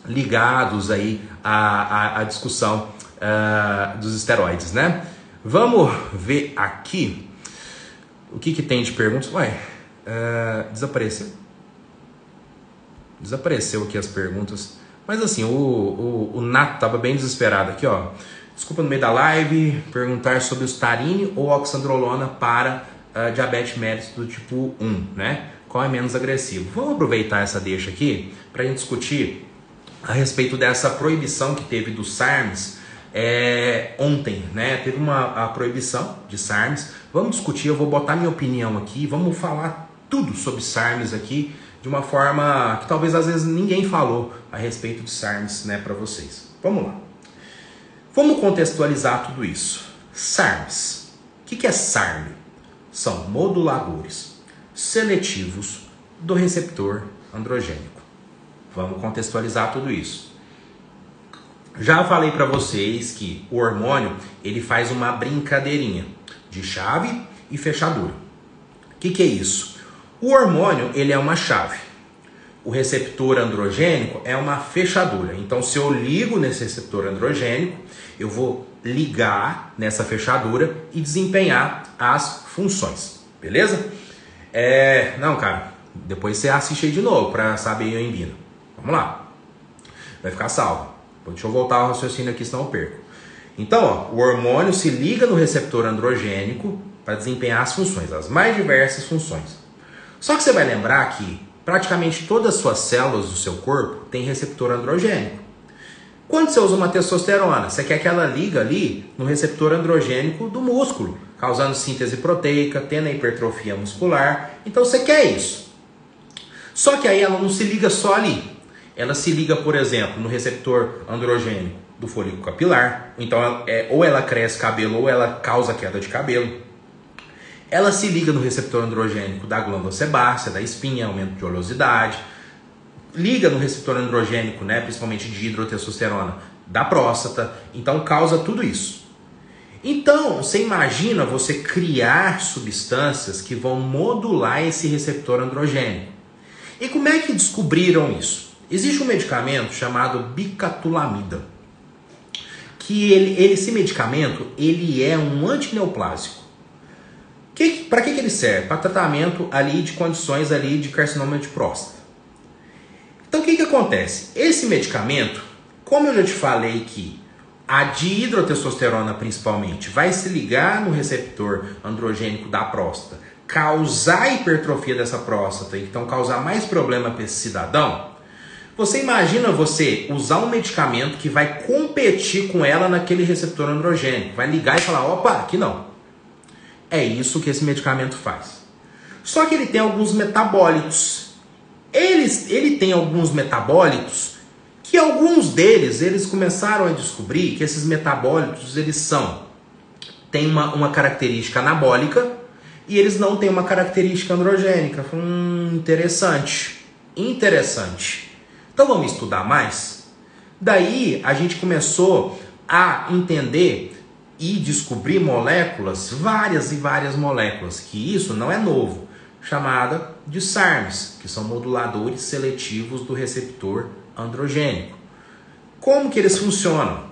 ligados aí à discussão dos esteroides, né? Vamos ver aqui o que tem de perguntas. Ué, desapareceu aqui as perguntas, mas assim, o Nato tava bem desesperado aqui, ó. Desculpa, no meio da live, perguntar sobre o Starine ou oxandrolona para diabetes mellitus do tipo 1, né? Qual é menos agressivo? Vamos aproveitar essa deixa aqui para a gente discutir a respeito dessa proibição que teve do SARMs ontem, né? Teve a proibição de SARMs. Vamos discutir, eu vou botar minha opinião aqui, vamos falar tudo sobre SARMs aqui, de uma forma que talvez às vezes ninguém falou a respeito de SARMs, né, para vocês. Vamos lá. Vamos contextualizar tudo isso. SARMs. O que é SARM? São moduladores seletivos do receptor androgênico. Vamos contextualizar tudo isso. Já falei para vocês que o hormônio ele faz uma brincadeirinha de chave e fechadura. O que é isso? O hormônio ele é uma chave. O receptor androgênico é uma fechadura. Então, se eu ligo nesse receptor androgênico, eu vou ligar nessa fechadura e desempenhar as funções. Beleza? Não, cara, depois você assiste aí de novo para saber eu embino. Vamos lá. Vai ficar salvo. Deixa eu voltar ao raciocínio aqui, senão eu perco. Então, ó, o hormônio se liga no receptor androgênico para desempenhar as funções, as mais diversas funções. Só que você vai lembrar que praticamente todas as suas células do seu corpo têm receptor androgênico. Quando você usa uma testosterona, você quer que ela liga ali no receptor androgênico do músculo, causando síntese proteica, tendo a hipertrofia muscular. Então você quer isso. Só que aí ela não se liga só ali. Ela se liga, por exemplo, no receptor androgênico do folículo capilar. Então, ou ela cresce cabelo ou ela causa queda de cabelo. Ela se liga no receptor androgênico da glândula sebácea, da espinha, aumento de oleosidade. Liga no receptor androgênico, né, principalmente de hidrotestosterona, da próstata. Então, causa tudo isso. Então, você imagina você criar substâncias que vão modular esse receptor androgênico. E como é que descobriram isso? Existe um medicamento chamado bicatulamida, que esse medicamento ele é um antineoplásico. Para que ele serve? Para tratamento ali de condições ali de carcinoma de próstata. Então o que acontece? Esse medicamento, como eu já te falei que a dihidrotestosterona principalmente vai se ligar no receptor androgênico da próstata, causar hipertrofia dessa próstata e então causar mais problema para esse cidadão, você imagina você usar um medicamento que vai competir com ela naquele receptor androgênico, vai ligar e falar, opa, aqui não. É isso que esse medicamento faz. Só que ele tem alguns metabólitos. Ele tem alguns metabólitos que alguns deles, eles começaram a descobrir que esses metabólitos, eles têm uma característica anabólica e eles não têm uma característica androgênica. Interessante. Então vamos estudar mais? Daí a gente começou a entender e descobrir moléculas, várias e várias moléculas, que isso não é novo, chamada de SARMs, que são moduladores seletivos do receptor androgênico. Como que eles funcionam?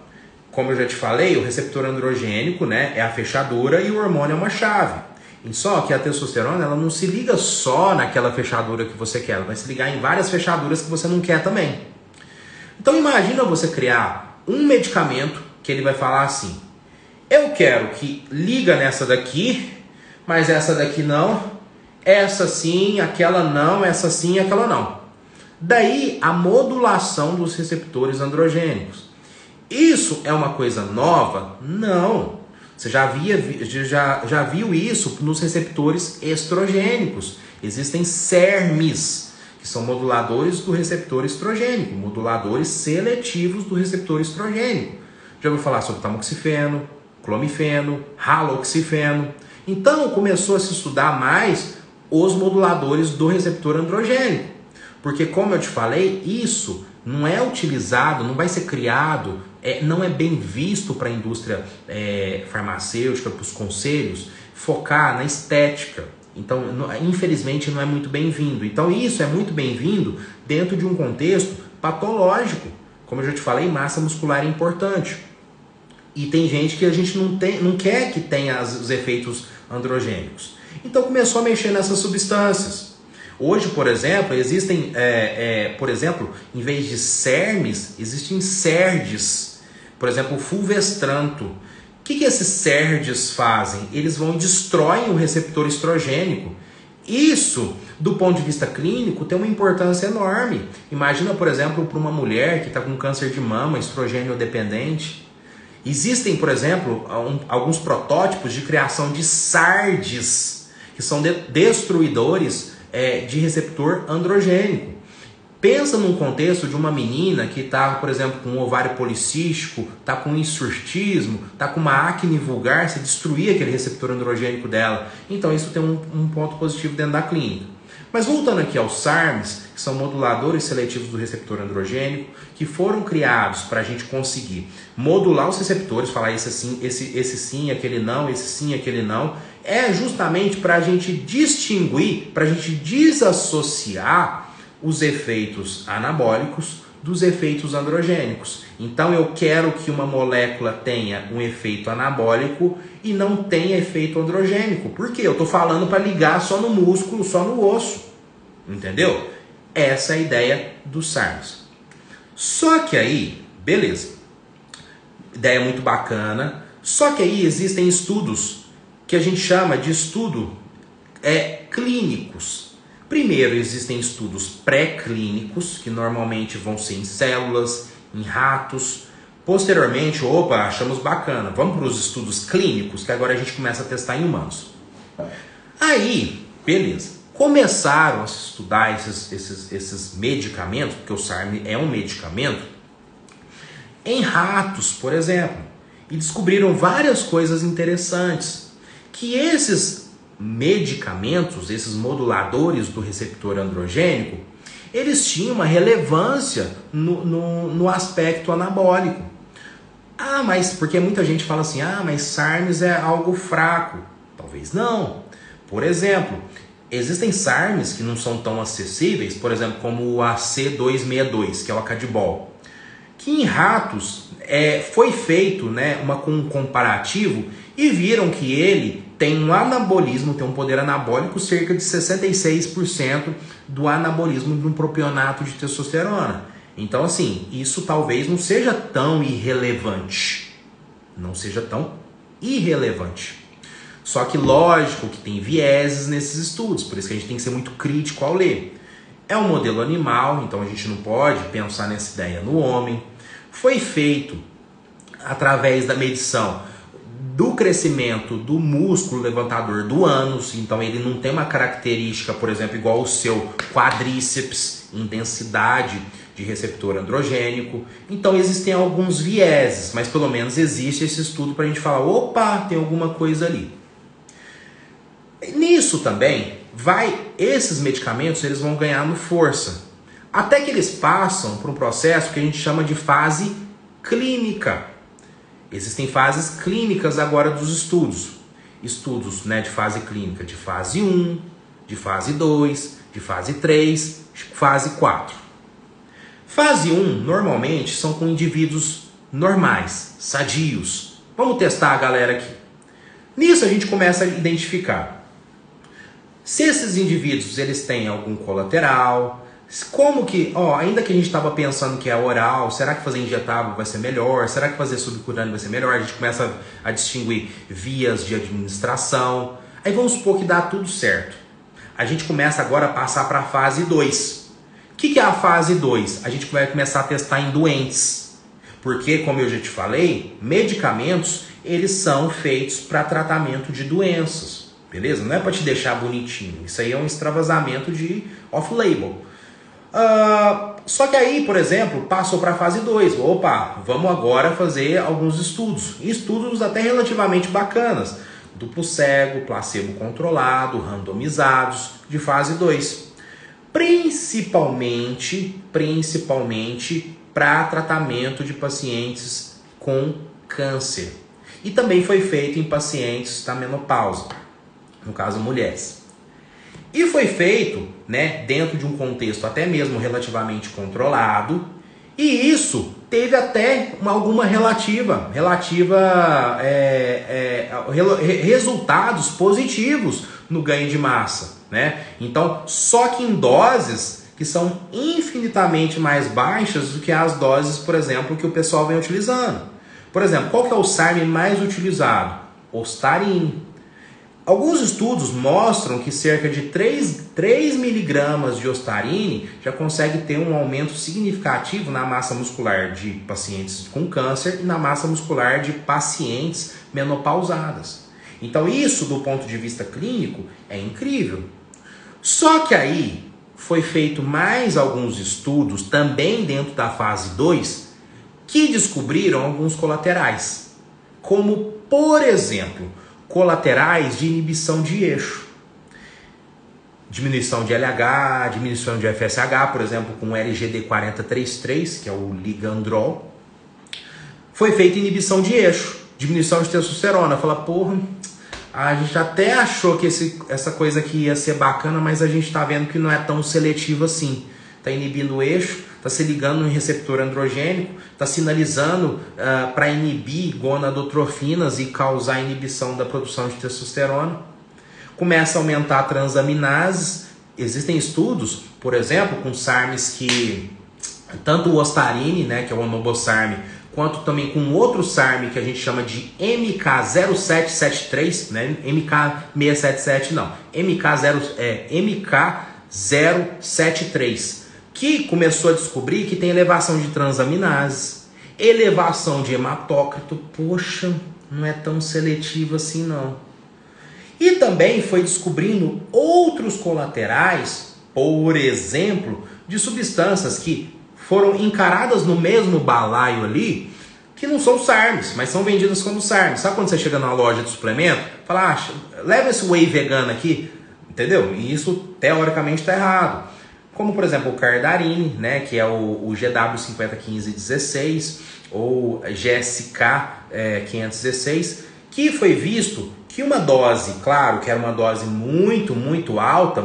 Como eu já te falei, o receptor androgênico, né, é a fechadura e o hormônio é uma chave. E só que a testosterona ela não se liga só naquela fechadura que você quer, ela vai se ligar em várias fechaduras que você não quer também. Então imagina você criar um medicamento que ele vai falar assim, eu quero que liga nessa daqui, mas essa daqui não, essa sim, aquela não, essa sim, aquela não. Daí a modulação dos receptores androgênicos. Isso é uma coisa nova? Não. Você já viu isso nos receptores estrogênicos. Existem SERMs, que são moduladores do receptor estrogênico, moduladores seletivos do receptor estrogênico. Já ouviu falar sobre tamoxifeno, clomifeno, haloxifeno. Então começou a se estudar mais os moduladores do receptor androgênico. Porque, como eu te falei, isso não é utilizado, não vai ser criado, não é bem visto para a indústria farmacêutica, para os conselhos, focar na estética. Então, infelizmente, não é muito bem-vindo. Então, isso é muito bem-vindo dentro de um contexto patológico. Como eu já te falei, massa muscular é importante. E tem gente que a gente não quer que tenha os efeitos androgênicos. Então, começou a mexer nessas substâncias. Hoje, por exemplo, existem, em vez de SERMs, existem SERDs. Por exemplo, o fulvestranto. O que esses SERDs fazem? Eles vão e destroem o receptor estrogênico. Isso, do ponto de vista clínico, tem uma importância enorme. Imagina, por exemplo, para uma mulher que está com câncer de mama, estrogênio dependente. Existem, por exemplo, alguns protótipos de criação de SARDs, que são destruidores de receptor androgênico. Pensa num contexto de uma menina que está, por exemplo, com um ovário policístico, está com hirsutismo, está com uma acne vulgar, se destruir aquele receptor androgênico dela. Então isso tem um ponto positivo dentro da clínica. Mas voltando aqui aos SARMs, que são moduladores seletivos do receptor androgênico, que foram criados para a gente conseguir modular os receptores, falar esse sim, aquele não, esse sim, aquele não, é justamente para a gente distinguir, para a gente desassociar os efeitos anabólicos dos efeitos androgênicos. Então eu quero que uma molécula tenha um efeito anabólico e não tenha efeito androgênico. Por quê? Eu estou falando para ligar só no músculo, só no osso. Entendeu? Essa é a ideia dos SARMs. Só que aí, beleza. Ideia muito bacana. Só que aí existem estudos que a gente chama de clínicos. Primeiro, existem estudos pré-clínicos, que normalmente vão ser em células, em ratos. Posteriormente, achamos bacana, vamos para os estudos clínicos, que agora a gente começa a testar em humanos. Aí, beleza. Começaram a se estudar esses medicamentos, porque o SARM é um medicamento, em ratos, por exemplo. E descobriram várias coisas interessantes. Que esses medicamentos, esses moduladores do receptor androgênico, eles tinham uma relevância no aspecto anabólico. Mas porque muita gente fala assim, mas SARMs é algo fraco. Talvez não. Por exemplo, existem SARMs que não são tão acessíveis, por exemplo, como o AC262, que é o Acadibol, que em ratos foi feito um comparativo e viram que ele tem um anabolismo, tem um poder anabólico cerca de 66% do anabolismo de um propionato de testosterona. Então, assim, isso talvez não seja tão irrelevante. Não seja tão irrelevante. Só que lógico que tem vieses nesses estudos, por isso que a gente tem que ser muito crítico ao ler. É um modelo animal, então a gente não pode pensar nessa ideia no homem. Foi feito através da medição do crescimento do músculo levantador do ânus, então ele não tem uma característica, por exemplo, igual o seu quadríceps, em densidade de receptor androgênico. Então existem alguns vieses, mas pelo menos existe esse estudo para a gente falar, tem alguma coisa ali. Nisso também, esses medicamentos eles vão ganhando força, até que eles passam por um processo que a gente chama de fase clínica. Existem fases clínicas agora dos estudos. Estudos de fase clínica de fase 1, de fase 2, de fase 3, de fase 4. Fase 1, normalmente, são com indivíduos normais, sadios. Vamos testar a galera aqui. Nisso a gente começa a identificar se esses indivíduos eles têm algum colateral. Como que, ainda que a gente estava pensando que é oral, será que fazer injetável vai ser melhor? Será que fazer subcutâneo vai ser melhor? A gente começa a distinguir vias de administração. Aí vamos supor que dá tudo certo. A gente começa agora a passar para a fase 2. O que é a fase 2? A gente vai começar a testar em doentes. Porque, como eu já te falei, medicamentos, eles são feitos para tratamento de doenças. Beleza? Não é para te deixar bonitinho. Isso aí é um extravasamento de off-label. Só que aí, por exemplo, passou para a fase 2. Opa, vamos agora fazer alguns estudos. Estudos até relativamente bacanas. Duplo cego, placebo controlado, randomizados, de fase 2. Principalmente para tratamento de pacientes com câncer. E também foi feito em pacientes da menopausa, no caso mulheres. E foi feito, né, dentro de um contexto até mesmo relativamente controlado, e isso teve até alguma resultados positivos no ganho de massa, né? Então, só que em doses que são infinitamente mais baixas do que as doses, por exemplo, que o pessoal vem utilizando. Por exemplo, qual que é o SARM mais utilizado? Ostarine. Alguns estudos mostram que cerca de 3 miligramas de Ostarine já consegue ter um aumento significativo na massa muscular de pacientes com câncer e na massa muscular de pacientes menopausadas. Então isso, do ponto de vista clínico, é incrível. Só que aí foi feito mais alguns estudos, também dentro da fase 2, que descobriram alguns colaterais. Como, por exemplo, colaterais de inibição de eixo. Diminuição de LH, diminuição de FSH, por exemplo, com o LGD4033, que é o ligandrol. Foi feita inibição de eixo, diminuição de testosterona. Fala, porra, a gente até achou que essa coisa aqui ia ser bacana, mas a gente está vendo que não é tão seletivo assim. Está inibindo o eixo, está se ligando no receptor androgênico, está sinalizando para inibir gonadotrofinas e causar inibição da produção de testosterona. Começa a aumentar transaminases. Existem estudos, por exemplo, com SARMs que, tanto o Ostarine, né, que é o Onobosarm, quanto também com outro SARM que a gente chama de MK0773, né? MK677 não, MK073, que começou a descobrir que tem elevação de transaminases, elevação de hematócrito. Poxa, não é tão seletivo assim não. E também foi descobrindo outros colaterais, por exemplo, de substâncias que foram encaradas no mesmo balaio ali, que não são SARMs, mas são vendidas como SARMs. Sabe quando você chega numa loja de suplemento, fala, leva esse whey vegano aqui, entendeu? E isso teoricamente está errado. Como, por exemplo, o Cardarine, né, que é o GW501516, ou GSK 516, que foi visto que uma dose, claro, que era uma dose muito alta,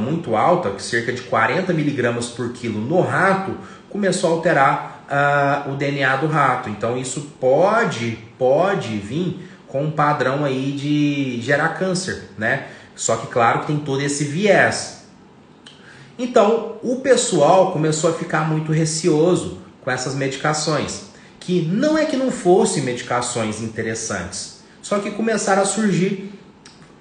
que cerca de 40 miligramas por quilo no rato, começou a alterar o DNA do rato. Então isso pode vir com um padrão aí de gerar câncer, né? Só que claro que tem todo esse viés. Então o pessoal começou a ficar muito receoso com essas medicações, que não é que não fossem medicações interessantes, só que começaram a surgir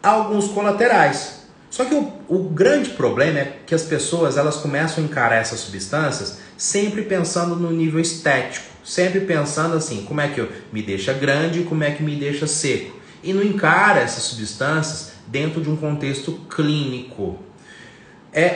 alguns colaterais. Só que o grande problema é que as pessoas elas começam a encarar essas substâncias sempre pensando no nível estético, sempre pensando assim, como é que me deixa grande, como é que me deixa seco, e não encara essas substâncias dentro de um contexto clínico.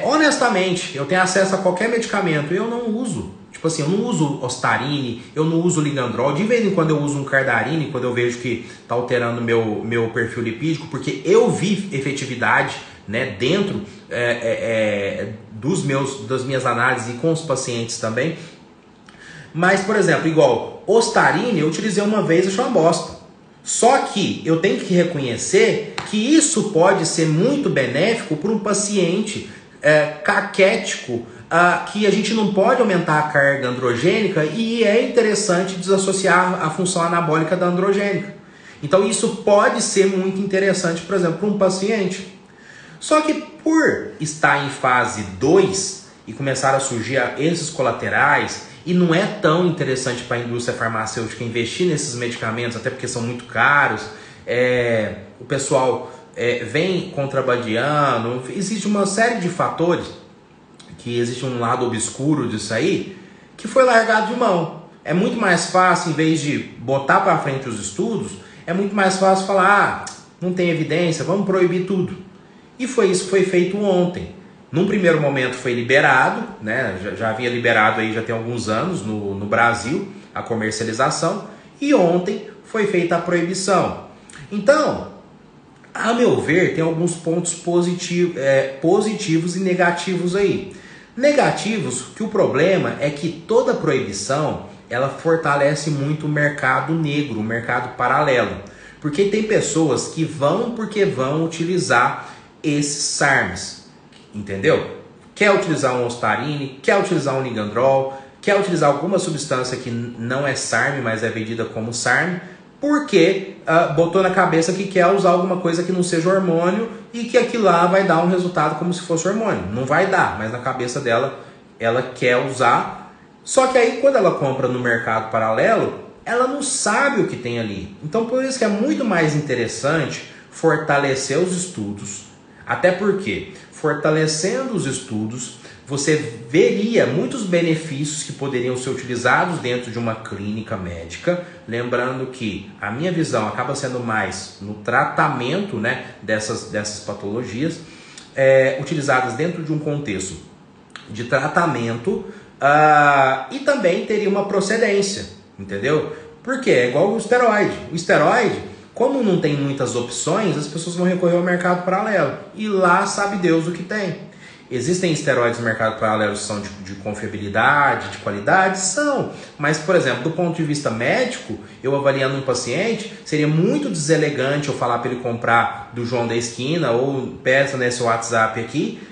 Honestamente, eu tenho acesso a qualquer medicamento e eu não uso. Tipo assim, eu não uso Ostarine, eu não uso Ligandrol. De vez em quando eu uso um Cardarine, quando eu vejo que está alterando meu perfil lipídico, porque eu vi efetividade, né, dentro das minhas análises e com os pacientes também. Mas, por exemplo, igual Ostarine, eu utilizei uma vez e achei uma bosta. Só que eu tenho que reconhecer que isso pode ser muito benéfico para um paciente caquético, que a gente não pode aumentar a carga androgênica e é interessante desassociar a função anabólica da androgênica. Então isso pode ser muito interessante, por exemplo, para um paciente. Só que por estar em fase 2 e começar a surgir esses colaterais, e não é tão interessante para a indústria farmacêutica investir nesses medicamentos, até porque são muito caros, o pessoal vem contrabandeando, existe uma série de fatores, que existe um lado obscuro disso aí, que foi largado de mão. É muito mais fácil, em vez de botar para frente os estudos, é muito mais fácil falar, não tem evidência, vamos proibir tudo. E foi isso que foi feito ontem, Num primeiro momento foi liberado, né? Já havia liberado aí já tem alguns anos no Brasil a comercialização, e ontem foi feita a proibição. Então, a meu ver, tem alguns pontos positivos e negativos aí. Negativos, que o problema é que toda proibição ela fortalece muito o mercado negro, o mercado paralelo. Porque tem pessoas que porque vão utilizar esses SARMs, entendeu? Quer utilizar um Ostarine, quer utilizar um Ligandrol, quer utilizar alguma substância que não é SARM, mas é vendida como SARM, porque botou na cabeça que quer usar alguma coisa que não seja hormônio e que aquilo lá vai dar um resultado como se fosse hormônio. Não vai dar, mas na cabeça dela, ela quer usar. Só que aí, quando ela compra no mercado paralelo, ela não sabe o que tem ali. Então, por isso que é muito mais interessante fortalecer os estudos. Até porque, fortalecendo os estudos, você veria muitos benefícios que poderiam ser utilizados dentro de uma clínica médica. Lembrando que a minha visão acaba sendo mais no tratamento, né, dessas patologias, utilizadas dentro de um contexto de tratamento, e também teria uma procedência, entendeu? Porque é igual o esteroide. O esteroide, como não tem muitas opções, as pessoas vão recorrer ao mercado paralelo. E lá sabe Deus o que tem. Existem esteroides no mercado paralelo que são de confiabilidade, de qualidade? São. Mas, por exemplo, do ponto de vista médico, eu avaliando um paciente, seria muito deselegante eu falar para ele comprar do João da esquina ou peça nesse WhatsApp aqui.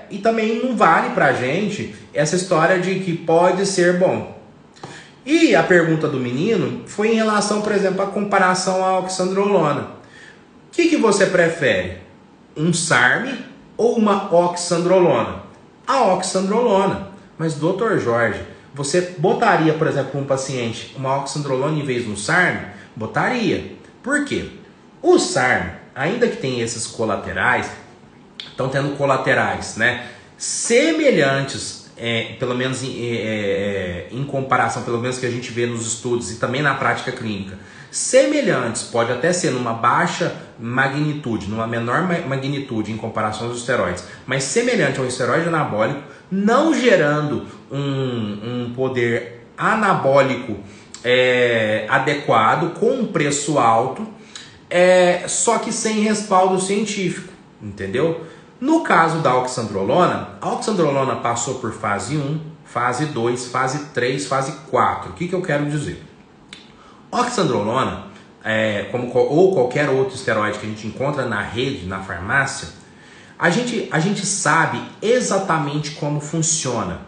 E também não vale pra gente essa história de que pode ser bom. E a pergunta do menino foi em relação, por exemplo, à comparação à oxandrolona. O que você prefere? Um SARM ou uma oxandrolona? A oxandrolona. Mas, doutor Jorge, você botaria, por exemplo, para um paciente uma oxandrolona em vez de um SARM? Botaria. Por quê? O SARM, ainda que tenha esses colaterais, estão tendo colaterais, né, semelhantes, pelo menos em comparação, pelo menos que a gente vê nos estudos e também na prática clínica, semelhantes, pode até ser numa baixa magnitude, numa menor magnitude em comparação aos esteroides, mas semelhante ao esteroide anabólico, não gerando um poder anabólico adequado, com um preço alto, só que sem respaldo científico, entendeu? No caso da oxandrolona, a oxandrolona passou por fase 1, fase 2, fase 3, fase 4. O que eu quero dizer? Oxandrolona, ou qualquer outro esteroide que a gente encontra na rede, na farmácia, a gente sabe exatamente como funciona.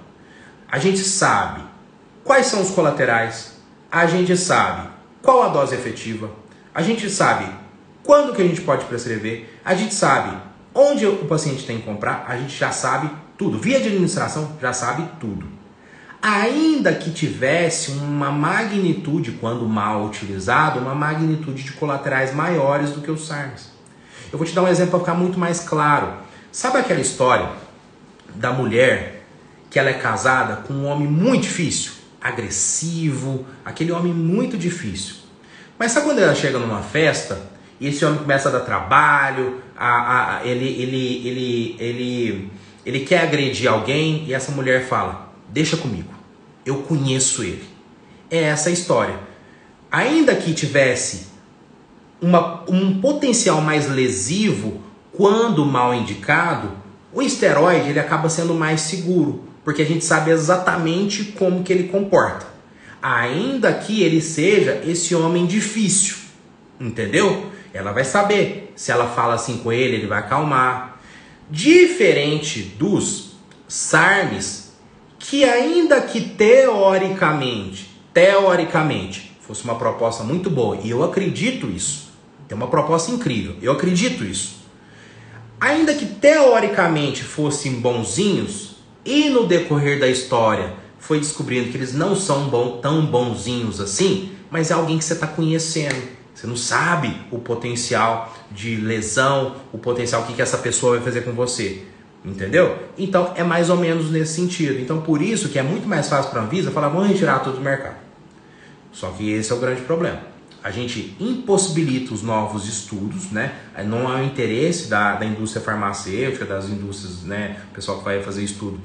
A gente sabe quais são os colaterais, a gente sabe qual a dose efetiva, a gente sabe quando que a gente pode prescrever, a gente sabe onde o paciente tem que comprar, a gente já sabe tudo. Via de administração, já sabe tudo. Ainda que tivesse uma magnitude, quando mal utilizado, uma magnitude de colaterais maiores do que os SARMs. Eu vou te dar um exemplo para ficar muito mais claro. Sabe aquela história da mulher que ela é casada com um homem muito difícil, agressivo, aquele homem muito difícil. Mas sabe quando ela chega numa festa e esse homem começa a dar trabalho, ele quer agredir alguém e essa mulher fala, deixa comigo, eu conheço ele. É essa a história. Ainda que tivesse um potencial mais lesivo, quando mal indicado, o esteroide ele acaba sendo mais seguro, porque a gente sabe exatamente como que ele comporta. Ainda que ele seja esse homem difícil, entendeu? Ela vai saber. Se ela fala assim com ele, ele vai acalmar. Diferente dos SARMs, que ainda que teoricamente, fosse uma proposta muito boa, e eu acredito isso, tem uma proposta incrível, eu acredito isso. Ainda que teoricamente fossem bonzinhos, e no decorrer da história foi descobrindo que eles não são tão bonzinhos assim, mas é alguém que você está conhecendo. Você não sabe o potencial de lesão, o potencial que essa pessoa vai fazer com você. Entendeu? Então é mais ou menos nesse sentido. Então por isso que é muito mais fácil para a Anvisa falar, vamos retirar tudo do mercado. Só que esse é o grande problema. a gente impossibilita os novos estudos, né? Não é o interesse da indústria farmacêutica, das indústrias, né? O pessoal que vai fazer estudo,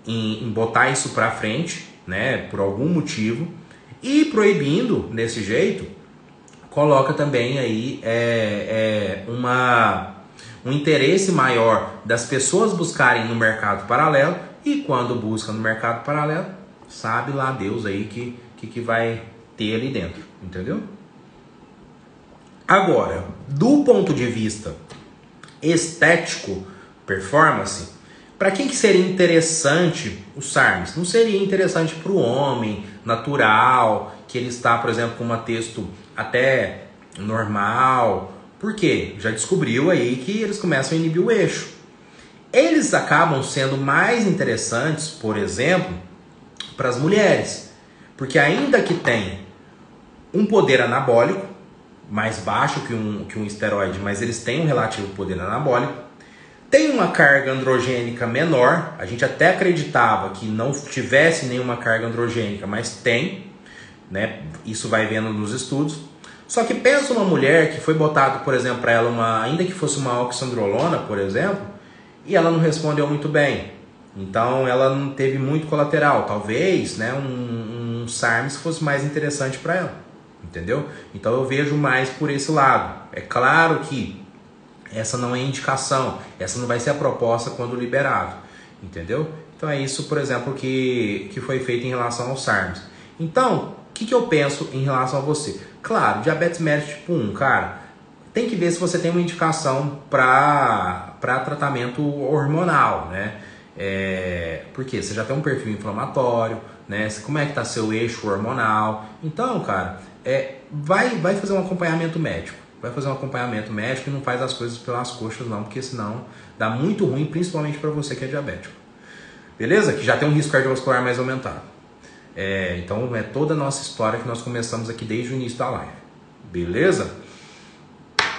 em botar isso para frente, né? Por algum motivo. E proibindo desse jeito, coloca também aí um interesse maior das pessoas buscarem no mercado paralelo. E quando busca no mercado paralelo, sabe lá Deus aí que vai ter ali dentro, entendeu? Agora, do ponto de vista estético, performance, para quem que seria interessante o SARMs? Não seria interessante para o homem natural, que ele está, por exemplo, com um texto até normal. Por quê? Já descobriu aí que eles começam a inibir o eixo. Eles acabam sendo mais interessantes, por exemplo, para as mulheres. Porque ainda que tem um poder anabólico, mais baixo que um esteroide, mas eles têm um relativo poder anabólico, tem uma carga androgênica menor, a gente até acreditava que não tivesse nenhuma carga androgênica, mas tem, né? Isso vai vendo nos estudos. Só que pensa uma mulher que foi botado, por exemplo, para ela ainda que fosse uma oxandrolona, por exemplo, e ela não respondeu muito bem. Então ela não teve muito colateral. Talvez, né, um SARMs fosse mais interessante para ela. Entendeu? Então eu vejo mais por esse lado. É claro que essa não é indicação, essa não vai ser a proposta quando liberado, entendeu? Então é isso, por exemplo, que foi feito em relação ao SARMs. Então, o que eu penso em relação a você? Claro, diabetes mellitus tipo 1, cara, tem que ver se você tem uma indicação para tratamento hormonal, né? Porque você já tem um perfil inflamatório, né? Como é que tá seu eixo hormonal? Então, cara, vai fazer um acompanhamento médico. Vai fazer um acompanhamento médico e não faz as coisas pelas coxas não, porque senão dá muito ruim, principalmente para você que é diabético. Beleza? Que já tem um risco cardiovascular mais aumentado. Então é toda a nossa história que nós começamos aqui desde o início da live. Beleza?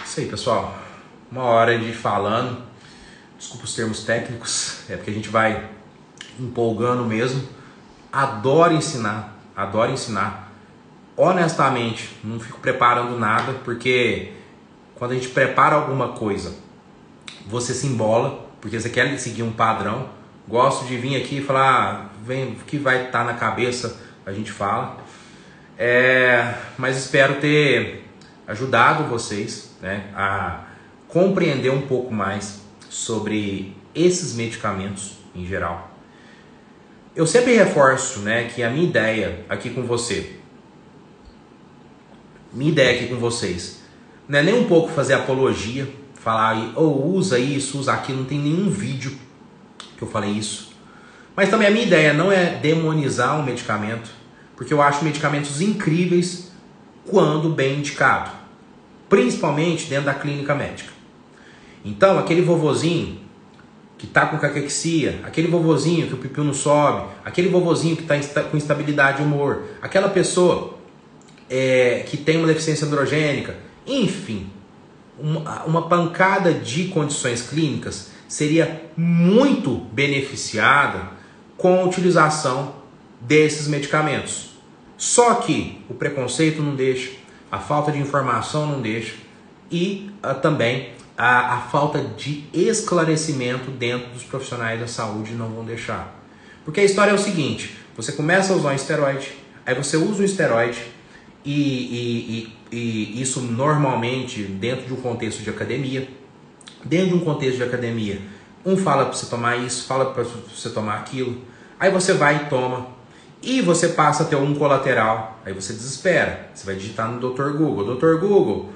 Isso aí, pessoal. Uma hora de falando. Desculpa os termos técnicos. É porque a gente vai empolgando mesmo. Adoro ensinar. Adoro ensinar. Honestamente, não fico preparando nada, porque quando a gente prepara alguma coisa, você se embola, porque você quer seguir um padrão. Gosto de vir aqui e falar, vem, o que vai estar na cabeça, a gente fala. Mas espero ter ajudado vocês, né, a compreender um pouco mais sobre esses medicamentos em geral. Eu sempre reforço, né, que a minha ideia aqui com vocês não é nem um pouco fazer apologia, falar, usa isso, usa aquilo, não tem nenhum vídeo que eu falei isso. Mas também a minha ideia não é demonizar um medicamento, porque eu acho medicamentos incríveis quando bem indicado, principalmente dentro da clínica médica. Então, aquele vovozinho que está com caquexia, aquele vovozinho que o pipiu não sobe, aquele vovozinho que está com instabilidade de humor, aquela pessoa que tem uma deficiência androgênica, enfim, uma pancada de condições clínicas seria muito beneficiada com a utilização desses medicamentos. Só que o preconceito não deixa, a falta de informação não deixa e também a falta de esclarecimento dentro dos profissionais da saúde não vão deixar. Porque a história é o seguinte, você começa a usar um esteroide, aí você usa um esteroide, e isso normalmente dentro de um contexto de academia. Dentro de um contexto de academia, um fala para você tomar isso, fala para você tomar aquilo, aí você vai e toma, e você passa a ter um colateral, aí você desespera, você vai digitar no Dr. Google, Dr. Google,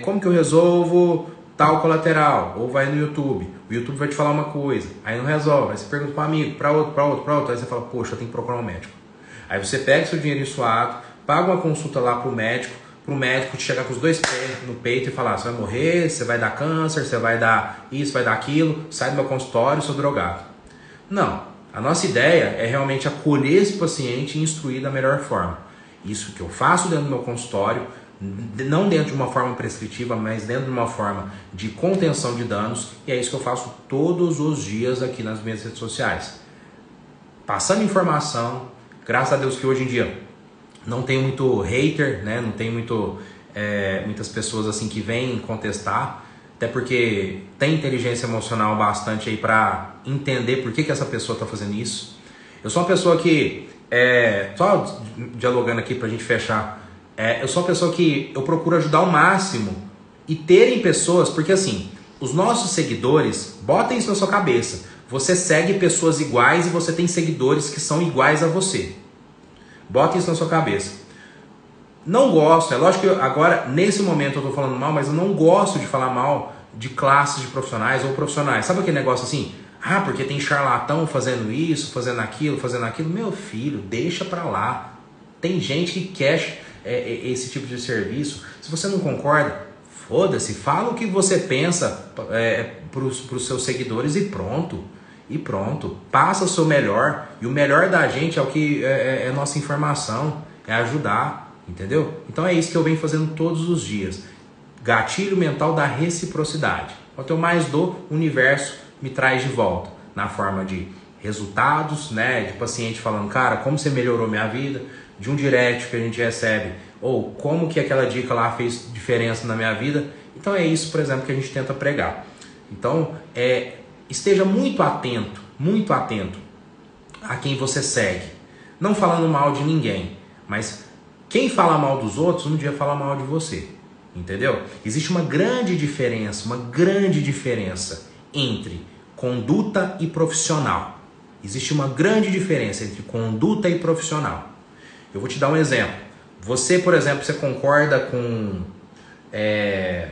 como que eu resolvo tal colateral? Ou vai no YouTube, o YouTube vai te falar uma coisa, aí não resolve, aí você pergunta para um amigo, para outro, aí você fala, poxa, eu tenho que procurar um médico. Aí você pega seu dinheiro suado, paga uma consulta lá pro médico te chegar com os dois pés no peito e falar, você vai morrer, você vai dar câncer, você vai dar isso, vai dar aquilo, sai do meu consultório, sou drogado. Não, a nossa ideia é realmente acolher esse paciente e instruir da melhor forma. Isso que eu faço dentro do meu consultório, não dentro de uma forma prescritiva, mas dentro de uma forma de contenção de danos, e é isso que eu faço todos os dias aqui nas minhas redes sociais. Passando informação, graças a Deus que hoje em dia não tem muito hater, né? Não tem muito muitas pessoas assim que vêm contestar, até porque tem inteligência emocional bastante aí para entender por que essa pessoa está fazendo isso. Eu sou uma pessoa que, só dialogando aqui pra gente fechar, eu sou uma pessoa que eu procuro ajudar ao máximo e terem pessoas, porque assim, os nossos seguidores, botem isso na sua cabeça, você segue pessoas iguais e você tem seguidores que são iguais a você. Botem isso na sua cabeça. Não gosto, é lógico que agora, nesse momento eu tô falando mal, mas eu não gosto de falar mal de classes de profissionais ou profissionais. Sabe aquele negócio assim? Ah, porque tem charlatão fazendo isso, fazendo aquilo, fazendo aquilo. Meu filho, deixa pra lá. Tem gente que quer esse tipo de serviço. Se você não concorda, foda-se, fala o que você pensa pros seus seguidores e pronto. E pronto. Passa o seu melhor. E o melhor da gente é o que é nossa informação, é ajudar. Entendeu? Então é isso que eu venho fazendo todos os dias. Gatilho mental da reciprocidade. Quanto eu mais dou, o universo me traz de volta. Na forma de resultados, né? De paciente falando, cara, como você melhorou minha vida? De um direct que a gente recebe. Ou como que aquela dica lá fez diferença na minha vida. Então é isso, por exemplo, que a gente tenta pregar. Então, esteja muito atento a quem você segue. Não falando mal de ninguém, mas quem fala mal dos outros, um dia fala mal de você, entendeu? Existe uma grande diferença entre conduta e profissional. Existe uma grande diferença entre conduta e profissional. Eu vou te dar um exemplo. Você, por exemplo, você concorda com,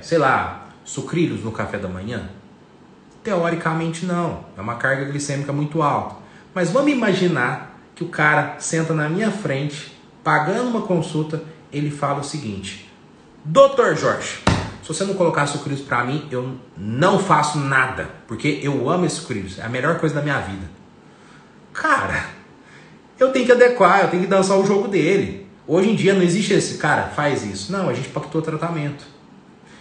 sei lá, sucrilhos no café da manhã? Teoricamente não, é uma carga glicêmica muito alta. Mas vamos imaginar que o cara senta na minha frente, pagando uma consulta, ele fala o seguinte: Dr. Jorge, se você não colocar sucrilhos pra mim, eu não faço nada, porque eu amo esses sucrilhos, é a melhor coisa da minha vida. Cara, eu tenho que adequar, eu tenho que dançar o jogo dele. Hoje em dia não existe esse, cara, faz isso. Não, a gente pactou o tratamento.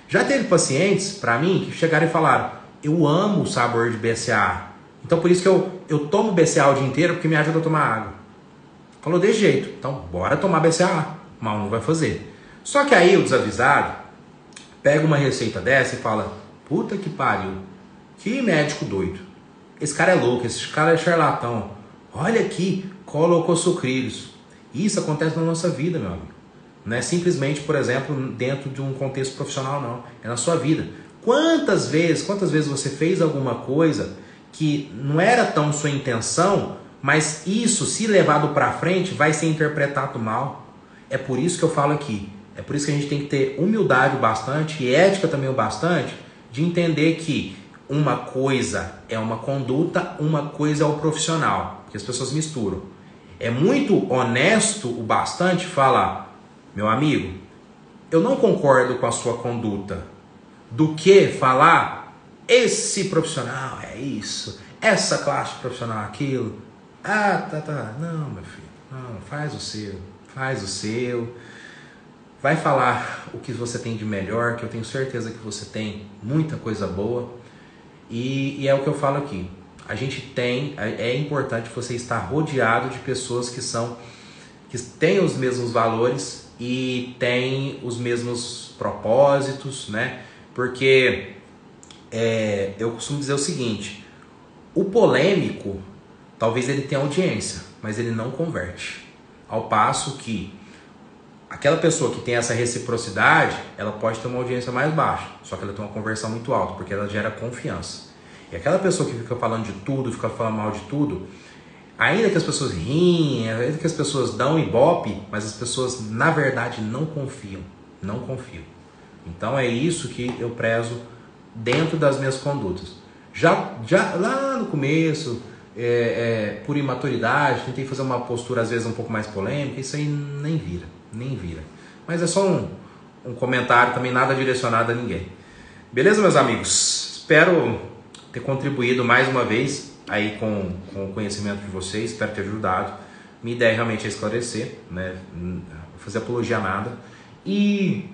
Já teve pacientes, pra mim, que chegaram e falaram: eu amo o sabor de BCA, então por isso que eu tomo BCA o dia inteiro, porque me ajuda a tomar água. Falou desse jeito, então bora tomar BCA, mal não vai fazer. Só que aí o desavisado pega uma receita dessa e fala: puta que pariu, que médico doido, esse cara é louco, esse cara é charlatão, olha aqui, colocou sucrilhos. Isso acontece na nossa vida, meu amigo. Não é simplesmente, por exemplo, dentro de um contexto profissional, não, é na sua vida. Quantas vezes você fez alguma coisa que não era tão sua intenção, mas isso, se levado para frente, vai ser interpretado mal. É por isso que eu falo aqui. É por isso que a gente tem que ter humildade bastante e ética também o bastante de entender que uma coisa é uma conduta, uma coisa é o profissional. Porque as pessoas misturam. É muito honesto o bastante falar: meu amigo, eu não concordo com a sua conduta, do que falar: esse profissional é isso, essa classe profissional é aquilo. Ah, tá. Não, meu filho. Não, faz o seu. Vai falar o que você tem de melhor, que eu tenho certeza que você tem muita coisa boa. E é o que eu falo aqui. A gente tem, é importante você estar rodeado de pessoas que têm os mesmos valores e têm os mesmos propósitos, né? Porque eu costumo dizer o seguinte: o polêmico, talvez ele tenha audiência, mas ele não converte. Ao passo que aquela pessoa que tem essa reciprocidade, ela pode ter uma audiência mais baixa, só que ela tem uma conversão muito alta, porque ela gera confiança. E aquela pessoa que fica falando de tudo, fica falando mal de tudo, ainda que as pessoas riem, ainda que as pessoas dão ibope, mas as pessoas na verdade não confiam. Então é isso que eu prezo dentro das minhas condutas. Já lá no começo, por imaturidade, tentei fazer uma postura às vezes um pouco mais polêmica, isso aí nem vira. Mas é só um comentário, também nada direcionado a ninguém. Beleza, meus amigos? Espero ter contribuído mais uma vez aí com o conhecimento de vocês, espero ter ajudado. Minha ideia realmente é esclarecer, né? Não fazer apologia a nada. E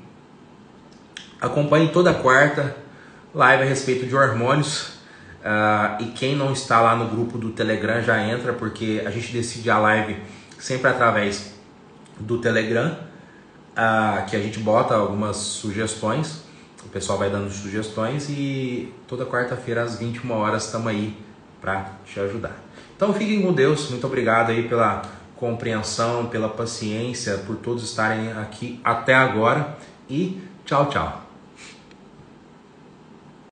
acompanhe toda quarta live a respeito de hormônios. E quem não está lá no grupo do Telegram já entra, porque a gente decide a live sempre através do Telegram. que a gente bota algumas sugestões, o pessoal vai dando sugestões e toda quarta-feira às 21 horas estamos aí para te ajudar. Então fiquem com Deus, muito obrigado aí pela compreensão, pela paciência, por todos estarem aqui até agora e tchau, tchau.